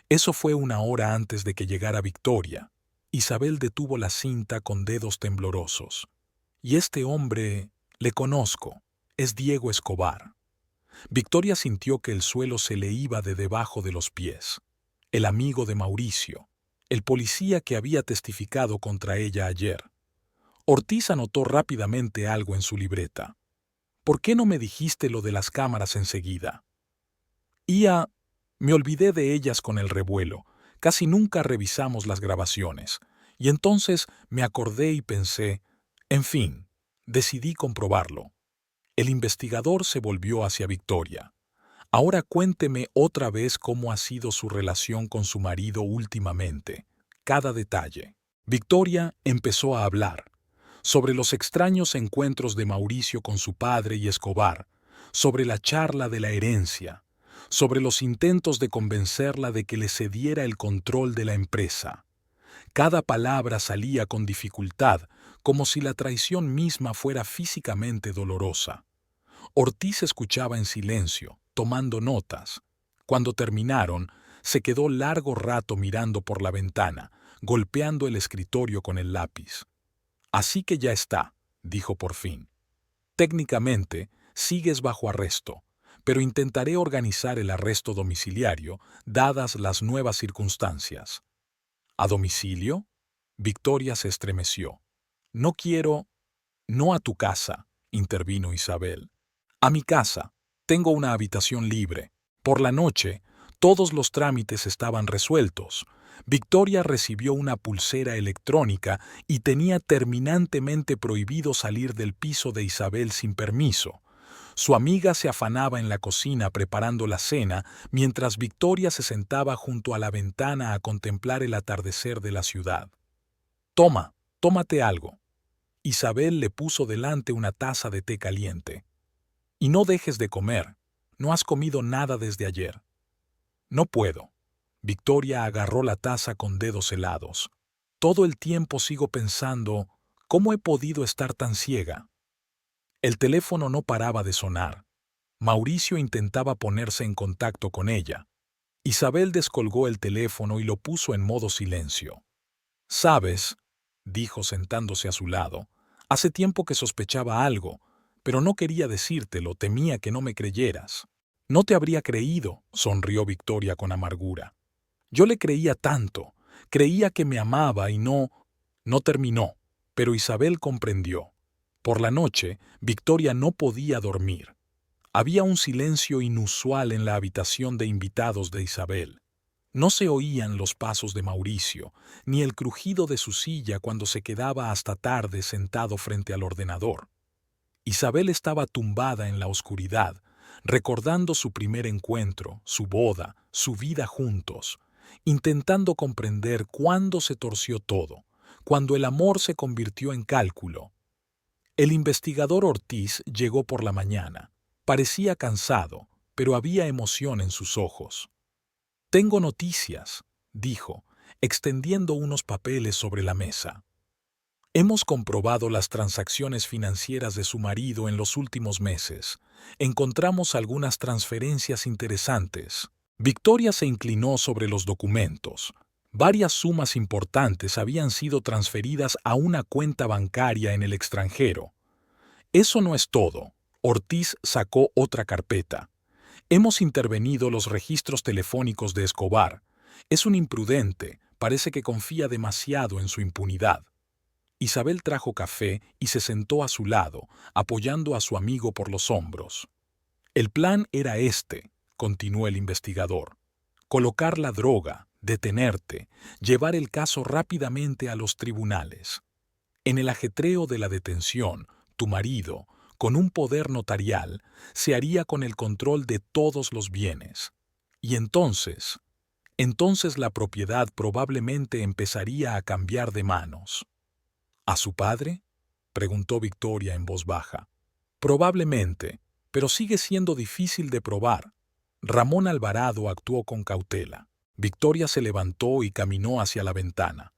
Eso fue una hora antes de que llegara Victoria. Isabel detuvo la cinta con dedos temblorosos. Y este hombre, le conozco, es Diego Escobar. Victoria sintió que el suelo se le iba de debajo de los pies. El amigo de Mauricio, el policía que había testificado contra ella ayer. Ortiz anotó rápidamente algo en su libreta. ¿Por qué no me dijiste lo de las cámaras enseguida? Me olvidé de ellas con el revuelo. Casi nunca revisamos las grabaciones. Y entonces me acordé y pensé, en fin, decidí comprobarlo. El investigador se volvió hacia Victoria. Ahora cuénteme otra vez cómo ha sido su relación con su marido últimamente. Cada detalle. Victoria empezó a hablar sobre los extraños encuentros de Mauricio con su padre y Escobar, sobre la charla de la herencia, sobre los intentos de convencerla de que le cediera el control de la empresa. Cada palabra salía con dificultad, como si la traición misma fuera físicamente dolorosa. Ortiz escuchaba en silencio, tomando notas. Cuando terminaron, se quedó largo rato mirando por la ventana, golpeando el escritorio con el lápiz. Así que ya está, dijo por fin. Técnicamente, sigues bajo arresto, pero intentaré organizar el arresto domiciliario, dadas las nuevas circunstancias. ¿A domicilio? Victoria se estremeció. No quiero... No a tu casa, intervino Isabel. A mi casa. Tengo una habitación libre. Por la noche, todos los trámites estaban resueltos. Victoria recibió una pulsera electrónica y tenía terminantemente prohibido salir del piso de Isabel sin permiso. Su amiga se afanaba en la cocina preparando la cena, mientras Victoria se sentaba junto a la ventana a contemplar el atardecer de la ciudad. Tómate algo. Isabel le puso delante una taza de té caliente. Y no dejes de comer. No has comido nada desde ayer. No puedo. Victoria agarró la taza con dedos helados. Todo el tiempo sigo pensando, ¿cómo he podido estar tan ciega? El teléfono no paraba de sonar. Mauricio intentaba ponerse en contacto con ella. Isabel descolgó el teléfono y lo puso en modo silencio. «¿Sabes?», dijo sentándose a su lado, «hace tiempo que sospechaba algo, pero no quería decírtelo, temía que no me creyeras». «No te habría creído», sonrió Victoria con amargura. «Yo le creía tanto, creía que me amaba y no...» No terminó, pero Isabel comprendió. Por la noche, Victoria no podía dormir. Había un silencio inusual en la habitación de invitados de Isabel. No se oían los pasos de Mauricio, ni el crujido de su silla cuando se quedaba hasta tarde sentado frente al ordenador. Isabel estaba tumbada en la oscuridad, recordando su primer encuentro, su boda, su vida juntos, intentando comprender cuándo se torció todo, cuando el amor se convirtió en cálculo. El investigador Ortiz llegó por la mañana. Parecía cansado, pero había emoción en sus ojos. «Tengo noticias», dijo, extendiendo unos papeles sobre la mesa. «Hemos comprobado las transacciones financieras de su marido en los últimos meses. Encontramos algunas transferencias interesantes». Victoria se inclinó sobre los documentos. Varias sumas importantes habían sido transferidas a una cuenta bancaria en el extranjero. Eso no es todo. Ortiz sacó otra carpeta. Hemos intervenido los registros telefónicos de Escobar. Es un imprudente, parece que confía demasiado en su impunidad. Isabel trajo café y se sentó a su lado, apoyando a su amigo por los hombros. El plan era este, continuó el investigador. Colocar la droga, detenerte, llevar el caso rápidamente a los tribunales. En el ajetreo de la detención, tu marido, con un poder notarial, se haría con el control de todos los bienes. Y entonces la propiedad probablemente empezaría a cambiar de manos. ¿A su padre?, preguntó Victoria en voz baja. Probablemente, pero sigue siendo difícil de probar. Ramón Alvarado actuó con cautela. Victoria se levantó y caminó hacia la ventana.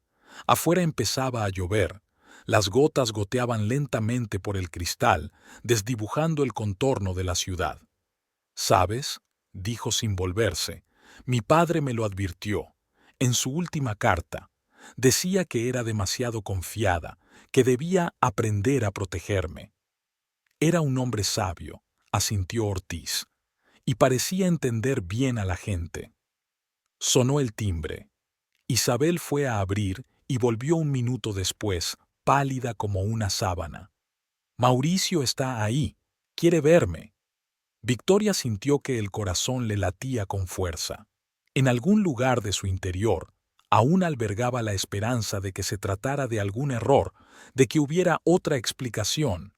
Afuera empezaba a llover. Las gotas goteaban lentamente por el cristal, desdibujando el contorno de la ciudad. «¿Sabes?», dijo sin volverse, «mi padre me lo advirtió. En su última carta, decía que era demasiado confiada, que debía aprender a protegerme». Era un hombre sabio, asintió Ortiz, y parecía entender bien a la gente. Sonó el timbre. Isabel fue a abrir y volvió un minuto después, pálida como una sábana. «Mauricio está ahí. Quiere verme». Victoria sintió que el corazón le latía con fuerza. En algún lugar de su interior, aún albergaba la esperanza de que se tratara de algún error, de que hubiera otra explicación.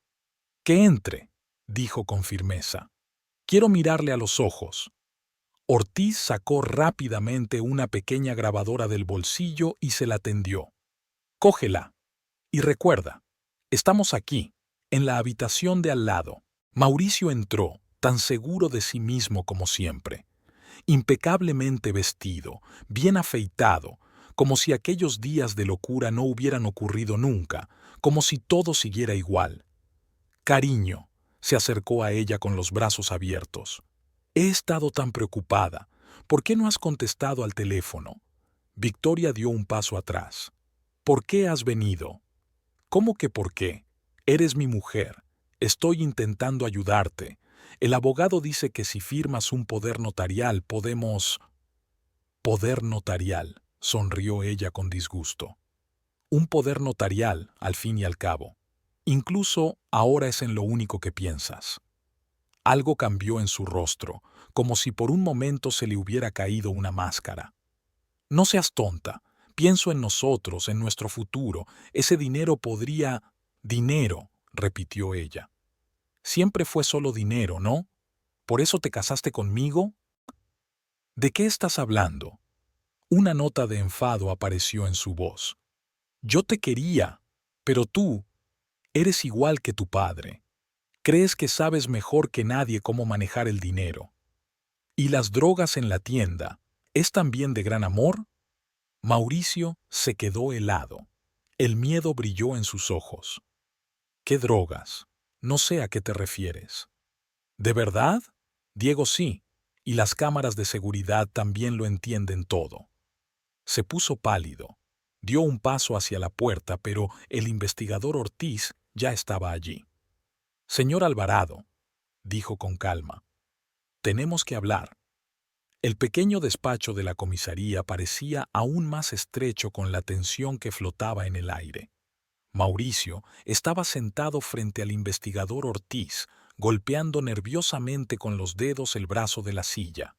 «Que entre», dijo con firmeza. «Quiero mirarle a los ojos». Ortiz sacó rápidamente una pequeña grabadora del bolsillo y se la tendió. «Cógela. Y recuerda, estamos aquí, en la habitación de al lado». Mauricio entró, tan seguro de sí mismo como siempre. Impecablemente vestido, bien afeitado, como si aquellos días de locura no hubieran ocurrido nunca, como si todo siguiera igual. «Cariño», se acercó a ella con los brazos abiertos. «He estado tan preocupada. ¿Por qué no has contestado al teléfono?» Victoria dio un paso atrás. «¿Por qué has venido?» «¿Cómo que por qué? Eres mi mujer. Estoy intentando ayudarte. El abogado dice que si firmas un poder notarial podemos...» «Poder notarial», sonrió ella con disgusto. «Un poder notarial, al fin y al cabo. Incluso ahora es en lo único que piensas». Algo cambió en su rostro, como si por un momento se le hubiera caído una máscara. «No seas tonta. Pienso en nosotros, en nuestro futuro. Ese dinero podría...» «Dinero», repitió ella. «Siempre fue solo dinero, ¿no? ¿Por eso te casaste conmigo?» «¿De qué estás hablando?» Una nota de enfado apareció en su voz. «Yo te quería, pero tú eres igual que tu padre. Crees que sabes mejor que nadie cómo manejar el dinero. ¿Y las drogas en la tienda es también de gran amor?» Mauricio se quedó helado. El miedo brilló en sus ojos. «¿Qué drogas? No sé a qué te refieres». «¿De verdad?» «Diego, sí, y las cámaras de seguridad también lo entienden todo». Se puso pálido. Dio un paso hacia la puerta, pero el investigador Ortiz ya estaba allí. «Señor Alvarado», dijo con calma, «tenemos que hablar». El pequeño despacho de la comisaría parecía aún más estrecho con la tensión que flotaba en el aire. Mauricio estaba sentado frente al investigador Ortiz, golpeando nerviosamente con los dedos el brazo de la silla.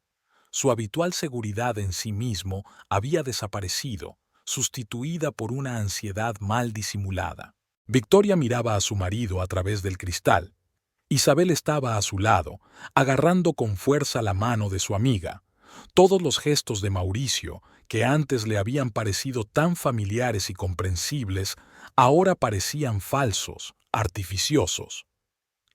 Su habitual seguridad en sí mismo había desaparecido, sustituida por una ansiedad mal disimulada. Victoria miraba a su marido a través del cristal. Isabel estaba a su lado, agarrando con fuerza la mano de su amiga. Todos los gestos de Mauricio, que antes le habían parecido tan familiares y comprensibles, ahora parecían falsos, artificiosos.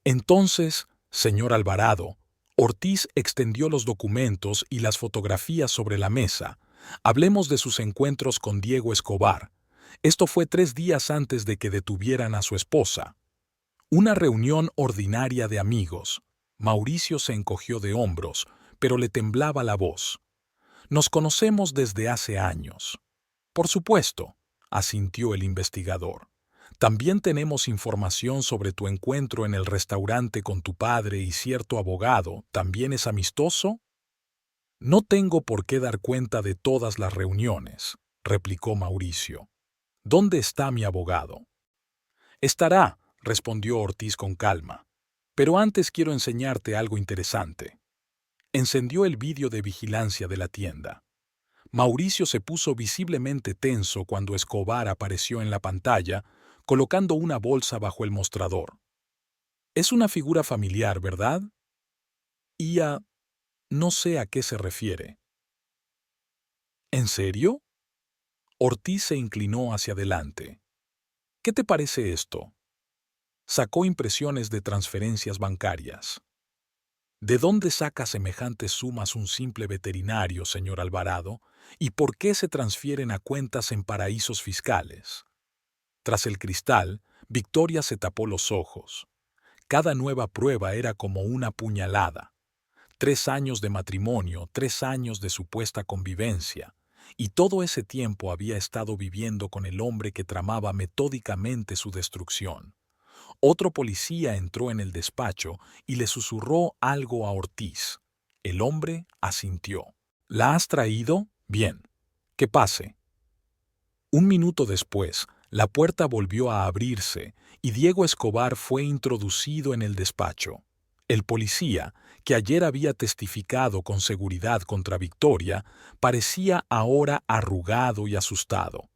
«Entonces, señor Alvarado», Ortiz extendió los documentos y las fotografías sobre la mesa. «Hablemos de sus encuentros con Diego Escobar. Esto fue 3 días antes de que detuvieran a su esposa». «Una reunión ordinaria de amigos». Mauricio se encogió de hombros, pero le temblaba la voz. Nos conocemos desde hace años. Por supuesto, asintió el investigador. También tenemos información sobre tu encuentro en el restaurante con tu padre y cierto abogado. ¿También es amistoso? No tengo por qué dar cuenta de todas las reuniones, replicó Mauricio. ¿Dónde está mi abogado? Estará, respondió Ortiz con calma. Pero antes quiero enseñarte algo interesante. Encendió el vídeo de vigilancia de la tienda. Mauricio se puso visiblemente tenso cuando Escobar apareció en la pantalla, colocando una bolsa bajo el mostrador. Es una figura familiar, ¿verdad? No sé a qué se refiere. ¿En serio? Ortiz se inclinó hacia adelante. ¿Qué te parece esto? Sacó impresiones de transferencias bancarias. ¿De dónde saca semejantes sumas un simple veterinario, señor Alvarado? ¿Y por qué se transfieren a cuentas en paraísos fiscales? Tras el cristal, Victoria se tapó los ojos. Cada nueva prueba era como una puñalada. 3 años de matrimonio, 3 años de supuesta convivencia, y todo ese tiempo había estado viviendo con el hombre que tramaba metódicamente su destrucción. Otro policía entró en el despacho y le susurró algo a Ortiz. El hombre asintió. ¿La has traído? Bien. Que pase. Un minuto después, la puerta volvió a abrirse y Diego Escobar fue introducido en el despacho. El policía, que ayer había testificado con seguridad contra Victoria, parecía ahora arrugado y asustado.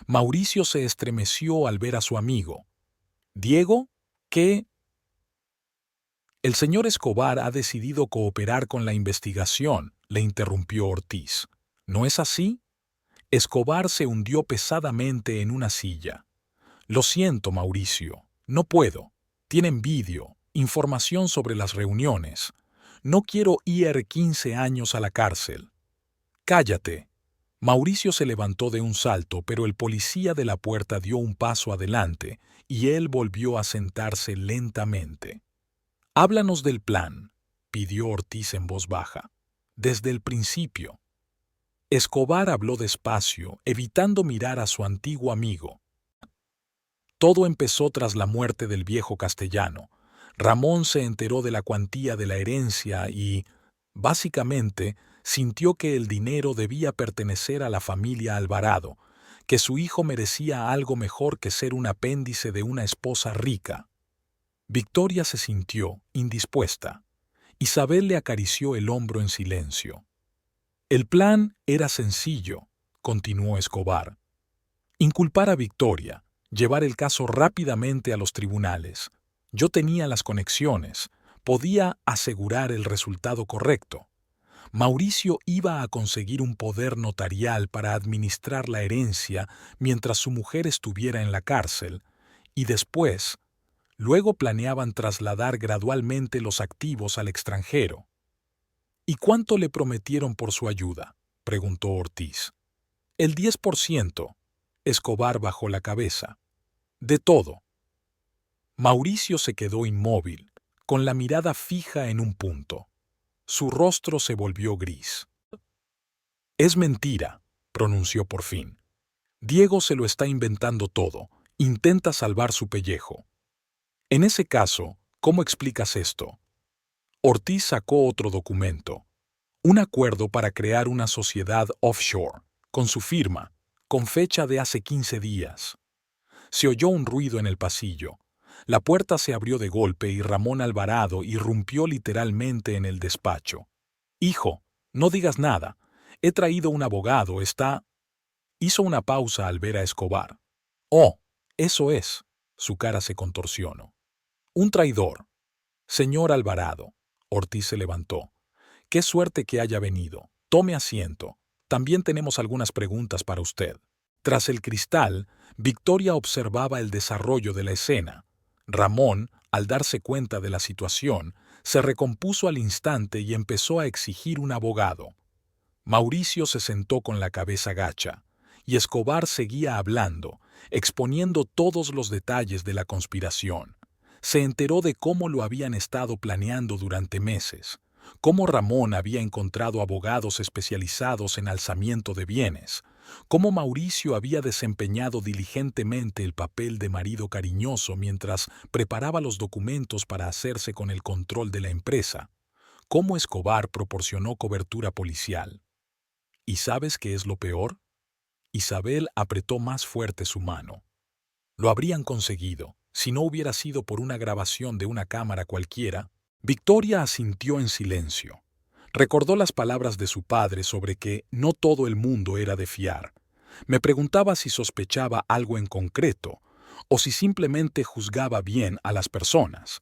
Mauricio se estremeció al ver a su amigo. «¿Diego? ¿Qué?» «El señor Escobar ha decidido cooperar con la investigación», le interrumpió Ortiz. «¿No es así?» Escobar se hundió pesadamente en una silla. «Lo siento, Mauricio. No puedo. Tienen vídeo, información sobre las reuniones. No quiero ir 15 años a la cárcel». «Cállate». Mauricio se levantó de un salto, pero el policía de la puerta dio un paso adelante y él volvió a sentarse lentamente. «Háblanos del plan», pidió Ortiz en voz baja. «Desde el principio». Escobar habló despacio, evitando mirar a su antiguo amigo. Todo empezó tras la muerte del viejo castellano. Ramón se enteró de la cuantía de la herencia y, básicamente, sintió que el dinero debía pertenecer a la familia Alvarado, que su hijo merecía algo mejor que ser un apéndice de una esposa rica. Victoria se sintió indispuesta. Isabel le acarició el hombro en silencio. «El plan era sencillo», continuó Escobar. «Inculpar a Victoria, llevar el caso rápidamente a los tribunales. Yo tenía las conexiones, podía asegurar el resultado correcto. Mauricio iba a conseguir un poder notarial para administrar la herencia mientras su mujer estuviera en la cárcel, y luego planeaban trasladar gradualmente los activos al extranjero». «¿Y cuánto le prometieron por su ayuda?», preguntó Ortiz. «El 10%. Escobar bajó la cabeza. «De todo». Mauricio se quedó inmóvil, con la mirada fija en un punto. Su rostro se volvió gris. «Es mentira», pronunció por fin. «Diego se lo está inventando todo. Intenta salvar su pellejo». «En ese caso, ¿cómo explicas esto?» Ortiz sacó otro documento. Un acuerdo para crear una sociedad offshore, con su firma, con fecha de hace 15 días. Se oyó un ruido en el pasillo. La puerta se abrió de golpe y Ramón Alvarado irrumpió literalmente en el despacho. «Hijo, no digas nada. He traído un abogado, está...» Hizo una pausa al ver a Escobar. «Oh, eso es». Su cara se contorsionó. «Un traidor». «Señor Alvarado». Ortiz se levantó. «Qué suerte que haya venido. Tome asiento. También tenemos algunas preguntas para usted». Tras el cristal, Victoria observaba el desarrollo de la escena. Ramón, al darse cuenta de la situación, se recompuso al instante y empezó a exigir un abogado. Mauricio se sentó con la cabeza gacha, y Escobar seguía hablando, exponiendo todos los detalles de la conspiración. Se enteró de cómo lo habían estado planeando durante meses. cómo Ramón había encontrado abogados especializados en alzamiento de bienes, cómo Mauricio había desempeñado diligentemente el papel de marido cariñoso mientras preparaba los documentos para hacerse con el control de la empresa, cómo Escobar proporcionó cobertura policial. ¿Y sabes qué es lo peor? Isabel apretó más fuerte su mano. Lo habrían conseguido, si no hubiera sido por una grabación de una cámara cualquiera. Victoria asintió en silencio. Recordó las palabras de su padre sobre que no todo el mundo era de fiar. Me preguntaba si sospechaba algo en concreto, o si simplemente juzgaba bien a las personas.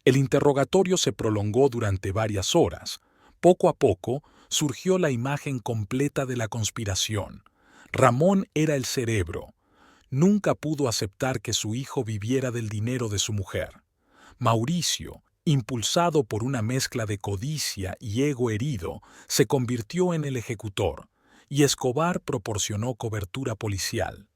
El interrogatorio se prolongó durante varias horas. Poco a poco surgió la imagen completa de la conspiración. Ramón era el cerebro. Nunca pudo aceptar que su hijo viviera del dinero de su mujer. Mauricio, impulsado por una mezcla de codicia y ego herido, se convirtió en el ejecutor, y Escobar proporcionó cobertura policial.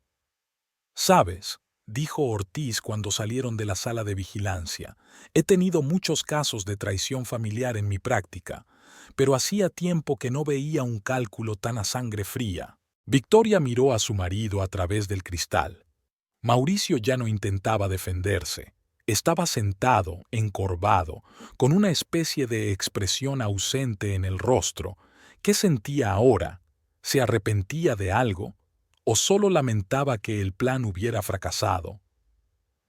«¿Sabes?», dijo Ortiz cuando salieron de la sala de vigilancia, «he tenido muchos casos de traición familiar en mi práctica, pero hacía tiempo que no veía un cálculo tan a sangre fría». Victoria miró a su marido a través del cristal. Mauricio ya no intentaba defenderse. Estaba sentado, encorvado, con una especie de expresión ausente en el rostro. ¿Qué sentía ahora? ¿Se arrepentía de algo? ¿O solo lamentaba que el plan hubiera fracasado?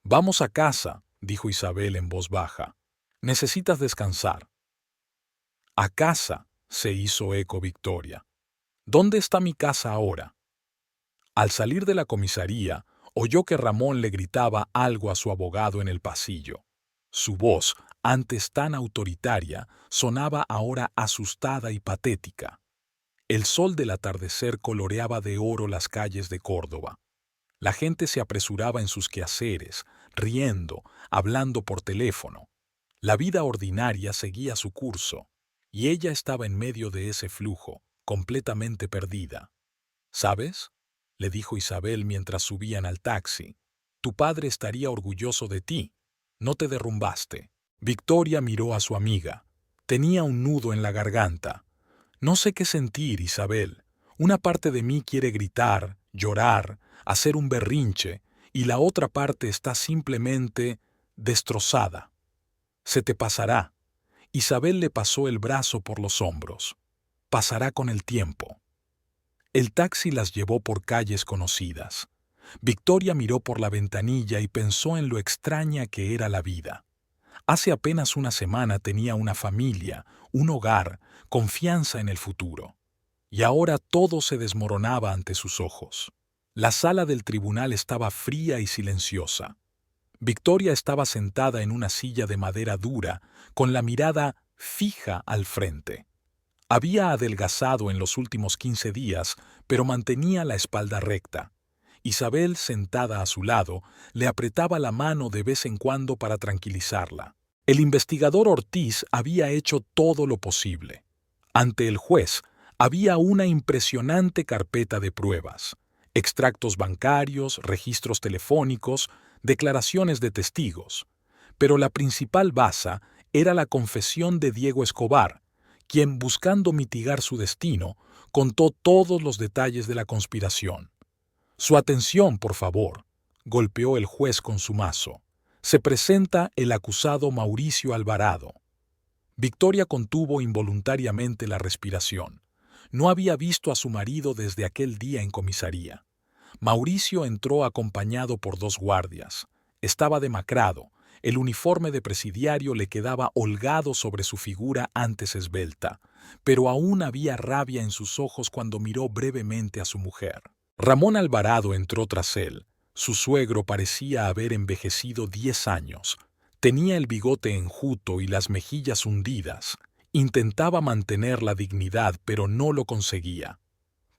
«Vamos a casa», dijo Isabel en voz baja. «Necesitas descansar». «¿A casa?», se hizo eco Victoria. «¿Dónde está mi casa ahora?». Al salir de la comisaría, oyó que Ramón le gritaba algo a su abogado en el pasillo. Su voz, antes tan autoritaria, sonaba ahora asustada y patética. El sol del atardecer coloreaba de oro las calles de Córdoba. La gente se apresuraba en sus quehaceres, riendo, hablando por teléfono. La vida ordinaria seguía su curso, y ella estaba en medio de ese flujo, completamente perdida. «¿Sabes?», le dijo Isabel mientras subían al taxi. «Tu padre estaría orgulloso de ti. No te derrumbaste». Victoria miró a su amiga. Tenía un nudo en la garganta. «No sé qué sentir, Isabel. Una parte de mí quiere gritar, llorar, hacer un berrinche, y la otra parte está simplemente destrozada». «Se te pasará». Isabel le pasó el brazo por los hombros. «Pasará con el tiempo». El taxi las llevó por calles conocidas. Victoria miró por la ventanilla y pensó en lo extraña que era la vida. Hace apenas una semana tenía una familia, un hogar, confianza en el futuro. Y ahora todo se desmoronaba ante sus ojos. La sala del tribunal estaba fría y silenciosa. Victoria estaba sentada en una silla de madera dura, con la mirada fija al frente. Había adelgazado en los últimos 15 días, pero mantenía la espalda recta. Isabel, sentada a su lado, le apretaba la mano de vez en cuando para tranquilizarla. El investigador Ortiz había hecho todo lo posible. Ante el juez había una impresionante carpeta de pruebas: extractos bancarios, registros telefónicos, declaraciones de testigos. Pero la principal baza era la confesión de Diego Escobar, quien, buscando mitigar su destino, contó todos los detalles de la conspiración. «Su atención, por favor», golpeó el juez con su mazo. «Se presenta el acusado Mauricio Alvarado». Victoria contuvo involuntariamente la respiración. No había visto a su marido desde aquel día en comisaría. Mauricio entró acompañado por 2 guardias. Estaba demacrado. El uniforme de presidiario le quedaba holgado sobre su figura antes esbelta, pero aún había rabia en sus ojos cuando miró brevemente a su mujer. Ramón Alvarado entró tras él. Su suegro parecía haber envejecido 10 años. Tenía el bigote enjuto y las mejillas hundidas. Intentaba mantener la dignidad, pero no lo conseguía.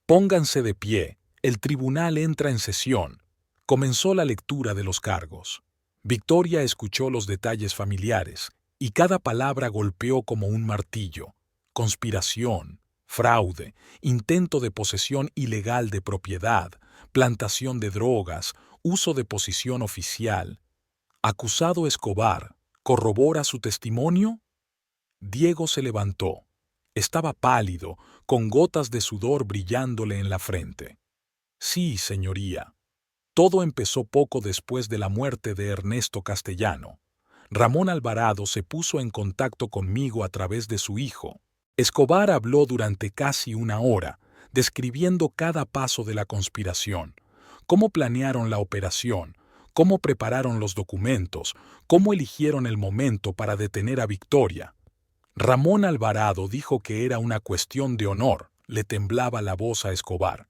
«Pónganse de pie. El tribunal entra en sesión». Comenzó la lectura de los cargos. Victoria escuchó los detalles familiares, y cada palabra golpeó como un martillo. Conspiración, fraude, intento de posesión ilegal de propiedad, plantación de drogas, uso de posición oficial. «Acusado Escobar, ¿corrobora su testimonio?». Diego se levantó. Estaba pálido, con gotas de sudor brillándole en la frente. Sí, señoría. Todo empezó poco después de la muerte de Ernesto Castellano. Ramón Alvarado se puso en contacto conmigo a través de su hijo. Escobar habló durante casi una hora, describiendo cada paso de la conspiración, cómo planearon la operación, cómo prepararon los documentos, cómo eligieron el momento para detener a Victoria. Ramón Alvarado dijo que era una cuestión de honor, le temblaba la voz a Escobar,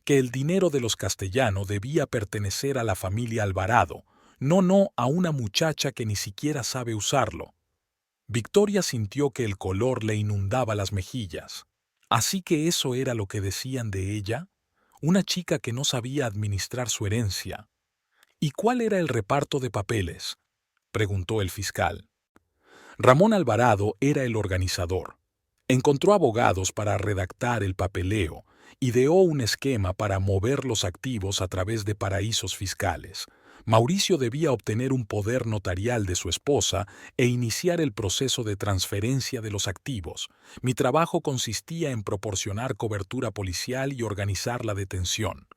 que el dinero de los Castellano debía pertenecer a la familia Alvarado, no a una muchacha que ni siquiera sabe usarlo. Victoria sintió que el color le inundaba las mejillas. ¿Así que eso era lo que decían de ella? Una chica que no sabía administrar su herencia. ¿Y cuál era el reparto de papeles?, preguntó el fiscal. Ramón Alvarado era el organizador. Encontró abogados para redactar el papeleo, ideó un esquema para mover los activos a través de paraísos fiscales. Mauricio debía obtener un poder notarial de su esposa e iniciar el proceso de transferencia de los activos. Mi trabajo consistía en proporcionar cobertura policial y organizar la detención.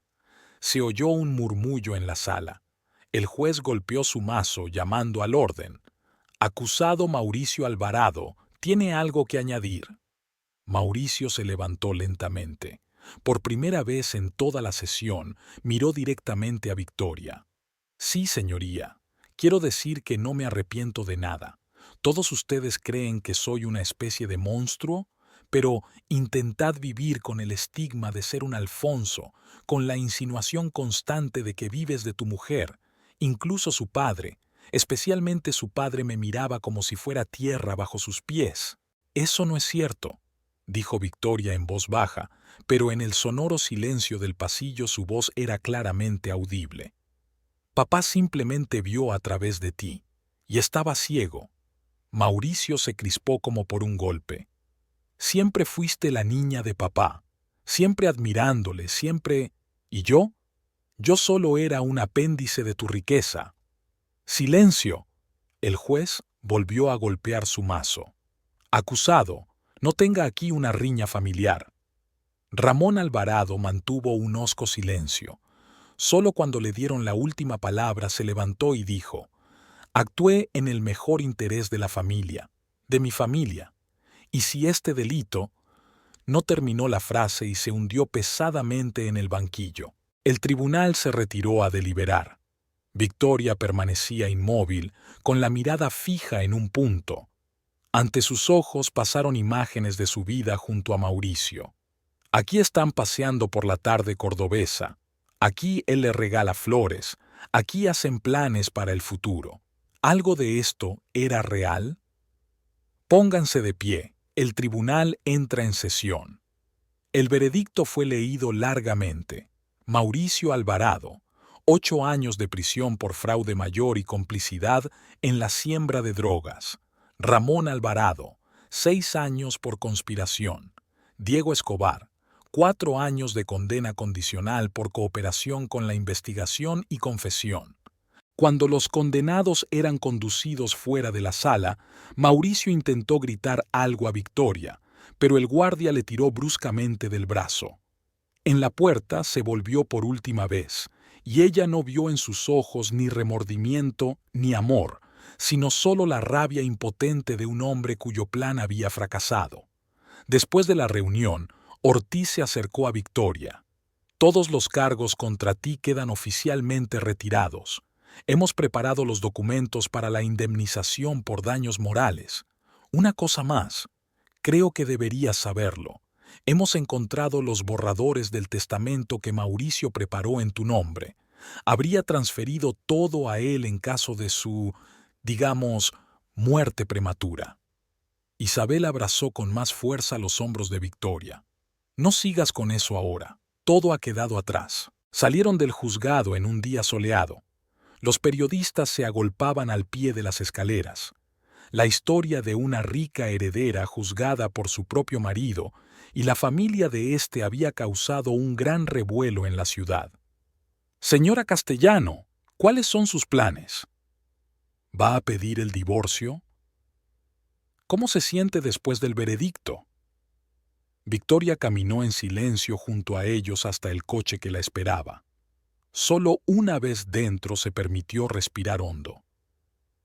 Se oyó un murmullo en la sala. El juez golpeó su mazo llamando al orden. Acusado Mauricio Alvarado, ¿tiene algo que añadir? Mauricio se levantó lentamente. Por primera vez en toda la sesión, miró directamente a Victoria. Sí, señoría. Quiero decir que no me arrepiento de nada. Todos ustedes creen que soy una especie de monstruo, pero intentad vivir con el estigma de ser un Alfonso, con la insinuación constante de que vives de tu mujer, incluso su padre. Especialmente su padre me miraba como si fuera tierra bajo sus pies. Eso no es cierto, dijo Victoria en voz baja, pero en el sonoro silencio del pasillo su voz era claramente audible. Papá simplemente vio a través de ti, y estaba ciego. Mauricio se crispó como por un golpe. Siempre fuiste la niña de papá, siempre admirándole, siempre... ¿Y yo? Yo solo era un apéndice de tu riqueza. ¡Silencio! El juez volvió a golpear su mazo. Acusado, no tenga aquí una riña familiar. Ramón Alvarado mantuvo un hosco silencio. Solo cuando le dieron la última palabra se levantó y dijo: actué en el mejor interés de la familia, de mi familia. Y si este delito... No terminó la frase y se hundió pesadamente en el banquillo. El tribunal se retiró a deliberar. Victoria permanecía inmóvil, con la mirada fija en un punto. Ante sus ojos pasaron imágenes de su vida junto a Mauricio. Aquí están paseando por la tarde cordobesa. Aquí él le regala flores. Aquí hacen planes para el futuro. ¿Algo de esto era real? Pónganse de pie. El tribunal entra en sesión. El veredicto fue leído largamente. Mauricio Alvarado, 8 años de prisión por fraude mayor y complicidad en la siembra de drogas. Ramón Alvarado, 6 años por conspiración. Diego Escobar, 4 años de condena condicional por cooperación con la investigación y confesión. Cuando los condenados eran conducidos fuera de la sala, Mauricio intentó gritar algo a Victoria, pero el guardia le tiró bruscamente del brazo. En la puerta se volvió por última vez, y ella no vio en sus ojos ni remordimiento ni amor, sino solo la rabia impotente de un hombre cuyo plan había fracasado. Después de la reunión, Ortiz se acercó a Victoria. Todos los cargos contra ti quedan oficialmente retirados. Hemos preparado los documentos para la indemnización por daños morales. Una cosa más, creo que deberías saberlo. Hemos encontrado los borradores del testamento que Mauricio preparó en tu nombre. Habría transferido todo a él en caso de su, digamos, muerte prematura. Isabel abrazó con más fuerza los hombros de Victoria. No sigas con eso ahora. Todo ha quedado atrás. Salieron del juzgado en un día soleado. Los periodistas se agolpaban al pie de las escaleras. La historia de una rica heredera juzgada por su propio marido y la familia de éste había causado un gran revuelo en la ciudad. Señora Castellano, ¿cuáles son sus planes? ¿Va a pedir el divorcio? ¿Cómo se siente después del veredicto? Victoria caminó en silencio junto a ellos hasta el coche que la esperaba. Solo una vez dentro se permitió respirar hondo.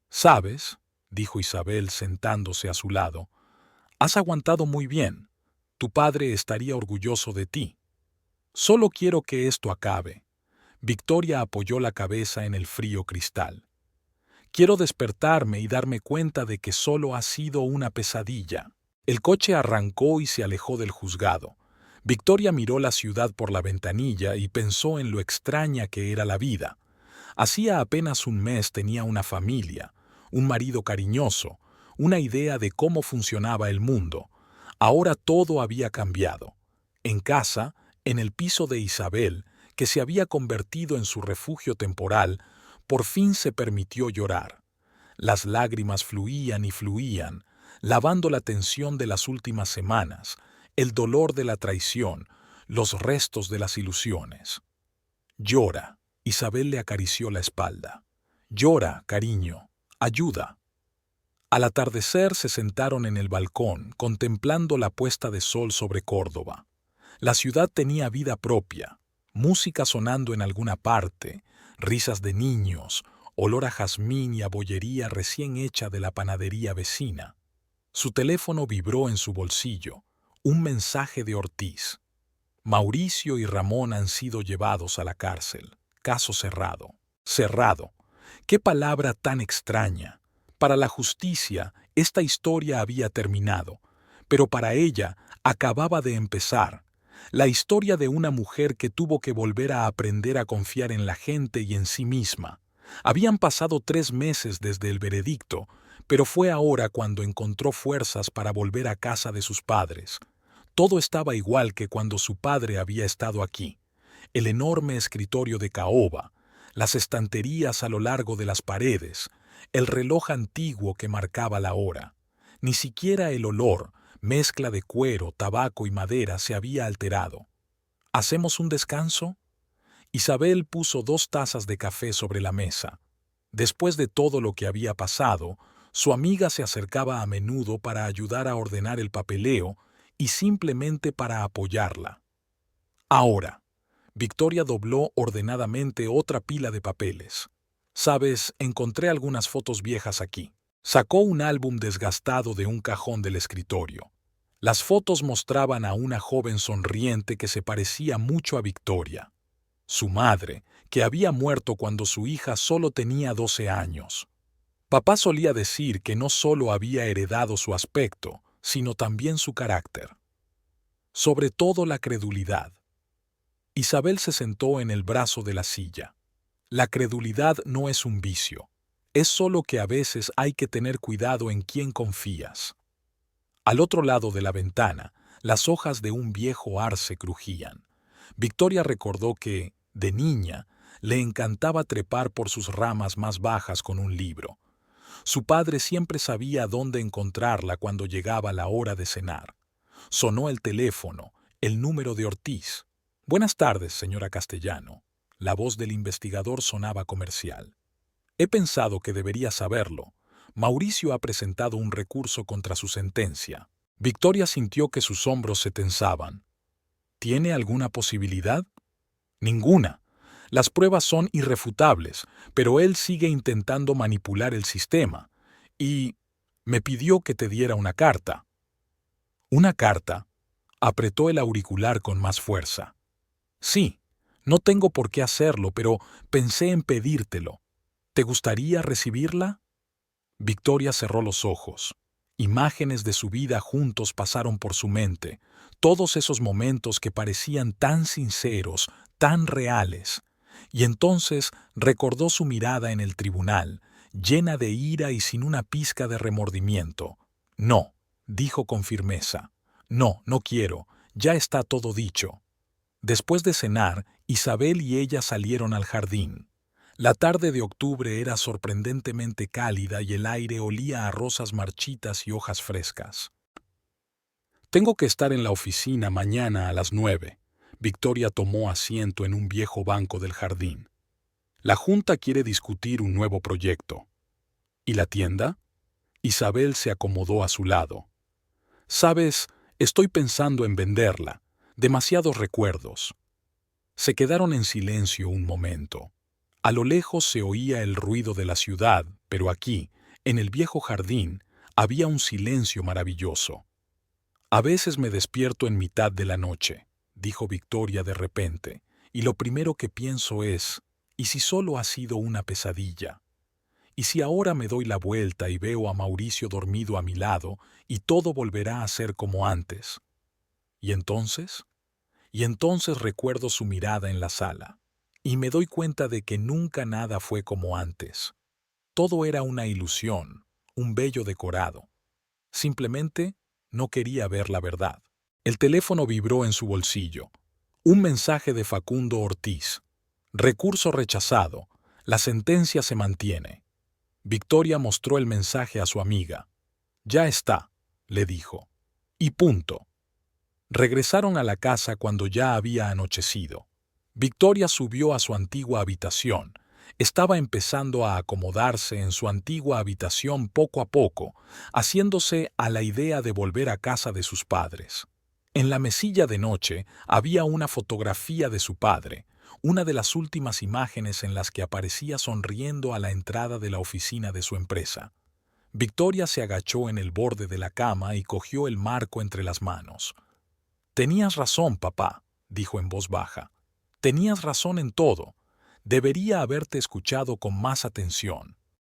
«¿Sabes?», dijo Isabel sentándose a su lado, «has aguantado muy bien. Tu padre estaría orgulloso de ti. Solo quiero que esto acabe». Victoria apoyó la cabeza en el frío cristal. «Quiero despertarme y darme cuenta de que solo ha sido una pesadilla». El coche arrancó y se alejó del juzgado. Victoria miró la ciudad por la ventanilla y pensó en lo extraña que era la vida. Hacía apenas un mes tenía una familia, un marido cariñoso, una idea de cómo funcionaba el mundo. Ahora todo había cambiado. En casa, en el piso de Isabel, que se había convertido en su refugio temporal, por fin se permitió llorar. Las lágrimas fluían y fluían, lavando la tensión de las últimas semanas, el dolor de la traición, los restos de las ilusiones. «Llora», Isabel le acarició la espalda. «Llora, cariño, ayuda». Al atardecer se sentaron en el balcón, contemplando la puesta de sol sobre Córdoba. La ciudad tenía vida propia, música sonando en alguna parte, risas de niños, olor a jazmín y a bollería recién hecha de la panadería vecina. Su teléfono vibró en su bolsillo, un mensaje de Ortiz. «Mauricio y Ramón han sido llevados a la cárcel. Caso cerrado». Cerrado. ¡Qué palabra tan extraña! Para la justicia, esta historia había terminado, pero para ella acababa de empezar. La historia de una mujer que tuvo que volver a aprender a confiar en la gente y en sí misma. Habían pasado 3 meses desde el veredicto, pero fue ahora cuando encontró fuerzas para volver a casa de sus padres. Todo estaba igual que cuando su padre había estado aquí. El enorme escritorio de caoba, las estanterías a lo largo de las paredes, el reloj antiguo que marcaba la hora. Ni siquiera el olor, mezcla de cuero, tabaco y madera, se había alterado. «¿Hacemos un descanso?». Isabel puso 2 tazas de café sobre la mesa. Después de todo lo que había pasado, su amiga se acercaba a menudo para ayudar a ordenar el papeleo y simplemente para apoyarla. «Ahora». Victoria dobló ordenadamente otra pila de papeles. «Sabes, encontré algunas fotos viejas aquí». Sacó un álbum desgastado de un cajón del escritorio. Las fotos mostraban a una joven sonriente que se parecía mucho a Victoria. Su madre, que había muerto cuando su hija solo tenía 12 años. Papá solía decir que no solo había heredado su aspecto, sino también su carácter. Sobre todo la credulidad. Isabel se sentó en el brazo de la silla. La credulidad no es un vicio. Es solo que a veces hay que tener cuidado en quién confías. Al otro lado de la ventana, las hojas de un viejo arce crujían. Victoria recordó que, de niña, le encantaba trepar por sus ramas más bajas con un libro. Su padre siempre sabía dónde encontrarla cuando llegaba la hora de cenar. Sonó el teléfono, el número de Ortiz. «Buenas tardes, señora Castellano». La voz del investigador sonaba comercial. «He pensado que debería saberlo. Mauricio ha presentado un recurso contra su sentencia». Victoria sintió que sus hombros se tensaban. «¿Tiene alguna posibilidad?». «Ninguna. Las pruebas son irrefutables, pero él sigue intentando manipular el sistema. Y me pidió que te diera una carta». «¿Una carta?». Apretó el auricular con más fuerza. «Sí, no tengo por qué hacerlo, pero pensé en pedírtelo. ¿Te gustaría recibirla?». Victoria cerró los ojos. Imágenes de su vida juntos pasaron por su mente, todos esos momentos que parecían tan sinceros, tan reales. Y entonces recordó su mirada en el tribunal, llena de ira y sin una pizca de remordimiento. «No», dijo con firmeza. «No, no quiero. Ya está todo dicho». Después de cenar, Isabel y ella salieron al jardín. La tarde de octubre era sorprendentemente cálida y el aire olía a rosas marchitas y hojas frescas. «Tengo que estar en la oficina mañana a las 9». Victoria tomó asiento en un viejo banco del jardín. «La Junta quiere discutir un nuevo proyecto». «¿Y la tienda?». Isabel se acomodó a su lado. «Sabes, estoy pensando en venderla. Demasiados recuerdos». Se quedaron en silencio un momento. A lo lejos se oía el ruido de la ciudad, pero aquí, en el viejo jardín, había un silencio maravilloso. «A veces me despierto en mitad de la noche», dijo Victoria de repente, «y lo primero que pienso es, ¿y si solo ha sido una pesadilla? ¿Y si ahora me doy la vuelta y veo a Mauricio dormido a mi lado y todo volverá a ser como antes? ¿Y entonces? Y entonces recuerdo su mirada en la sala, y me doy cuenta de que nunca nada fue como antes. Todo era una ilusión, un vello decorado. Simplemente no quería ver la verdad». El teléfono vibró en su bolsillo. Un mensaje de Facundo Ortiz. «Recurso rechazado. La sentencia se mantiene». Victoria mostró el mensaje a su amiga. «Ya está», le dijo. Y punto. Regresaron a la casa cuando ya había anochecido. Victoria subió a su antigua habitación. Estaba empezando a acomodarse en su antigua habitación poco a poco, haciéndose a la idea de volver a casa de sus padres. En la mesilla de noche había una fotografía de su padre, una de las últimas imágenes en las que aparecía sonriendo a la entrada de la oficina de su empresa. Victoria se agachó en el borde de la cama y cogió el marco entre las manos. «Tenías razón, papá», dijo en voz baja. «Tenías razón en todo. Debería haberte escuchado con más atención.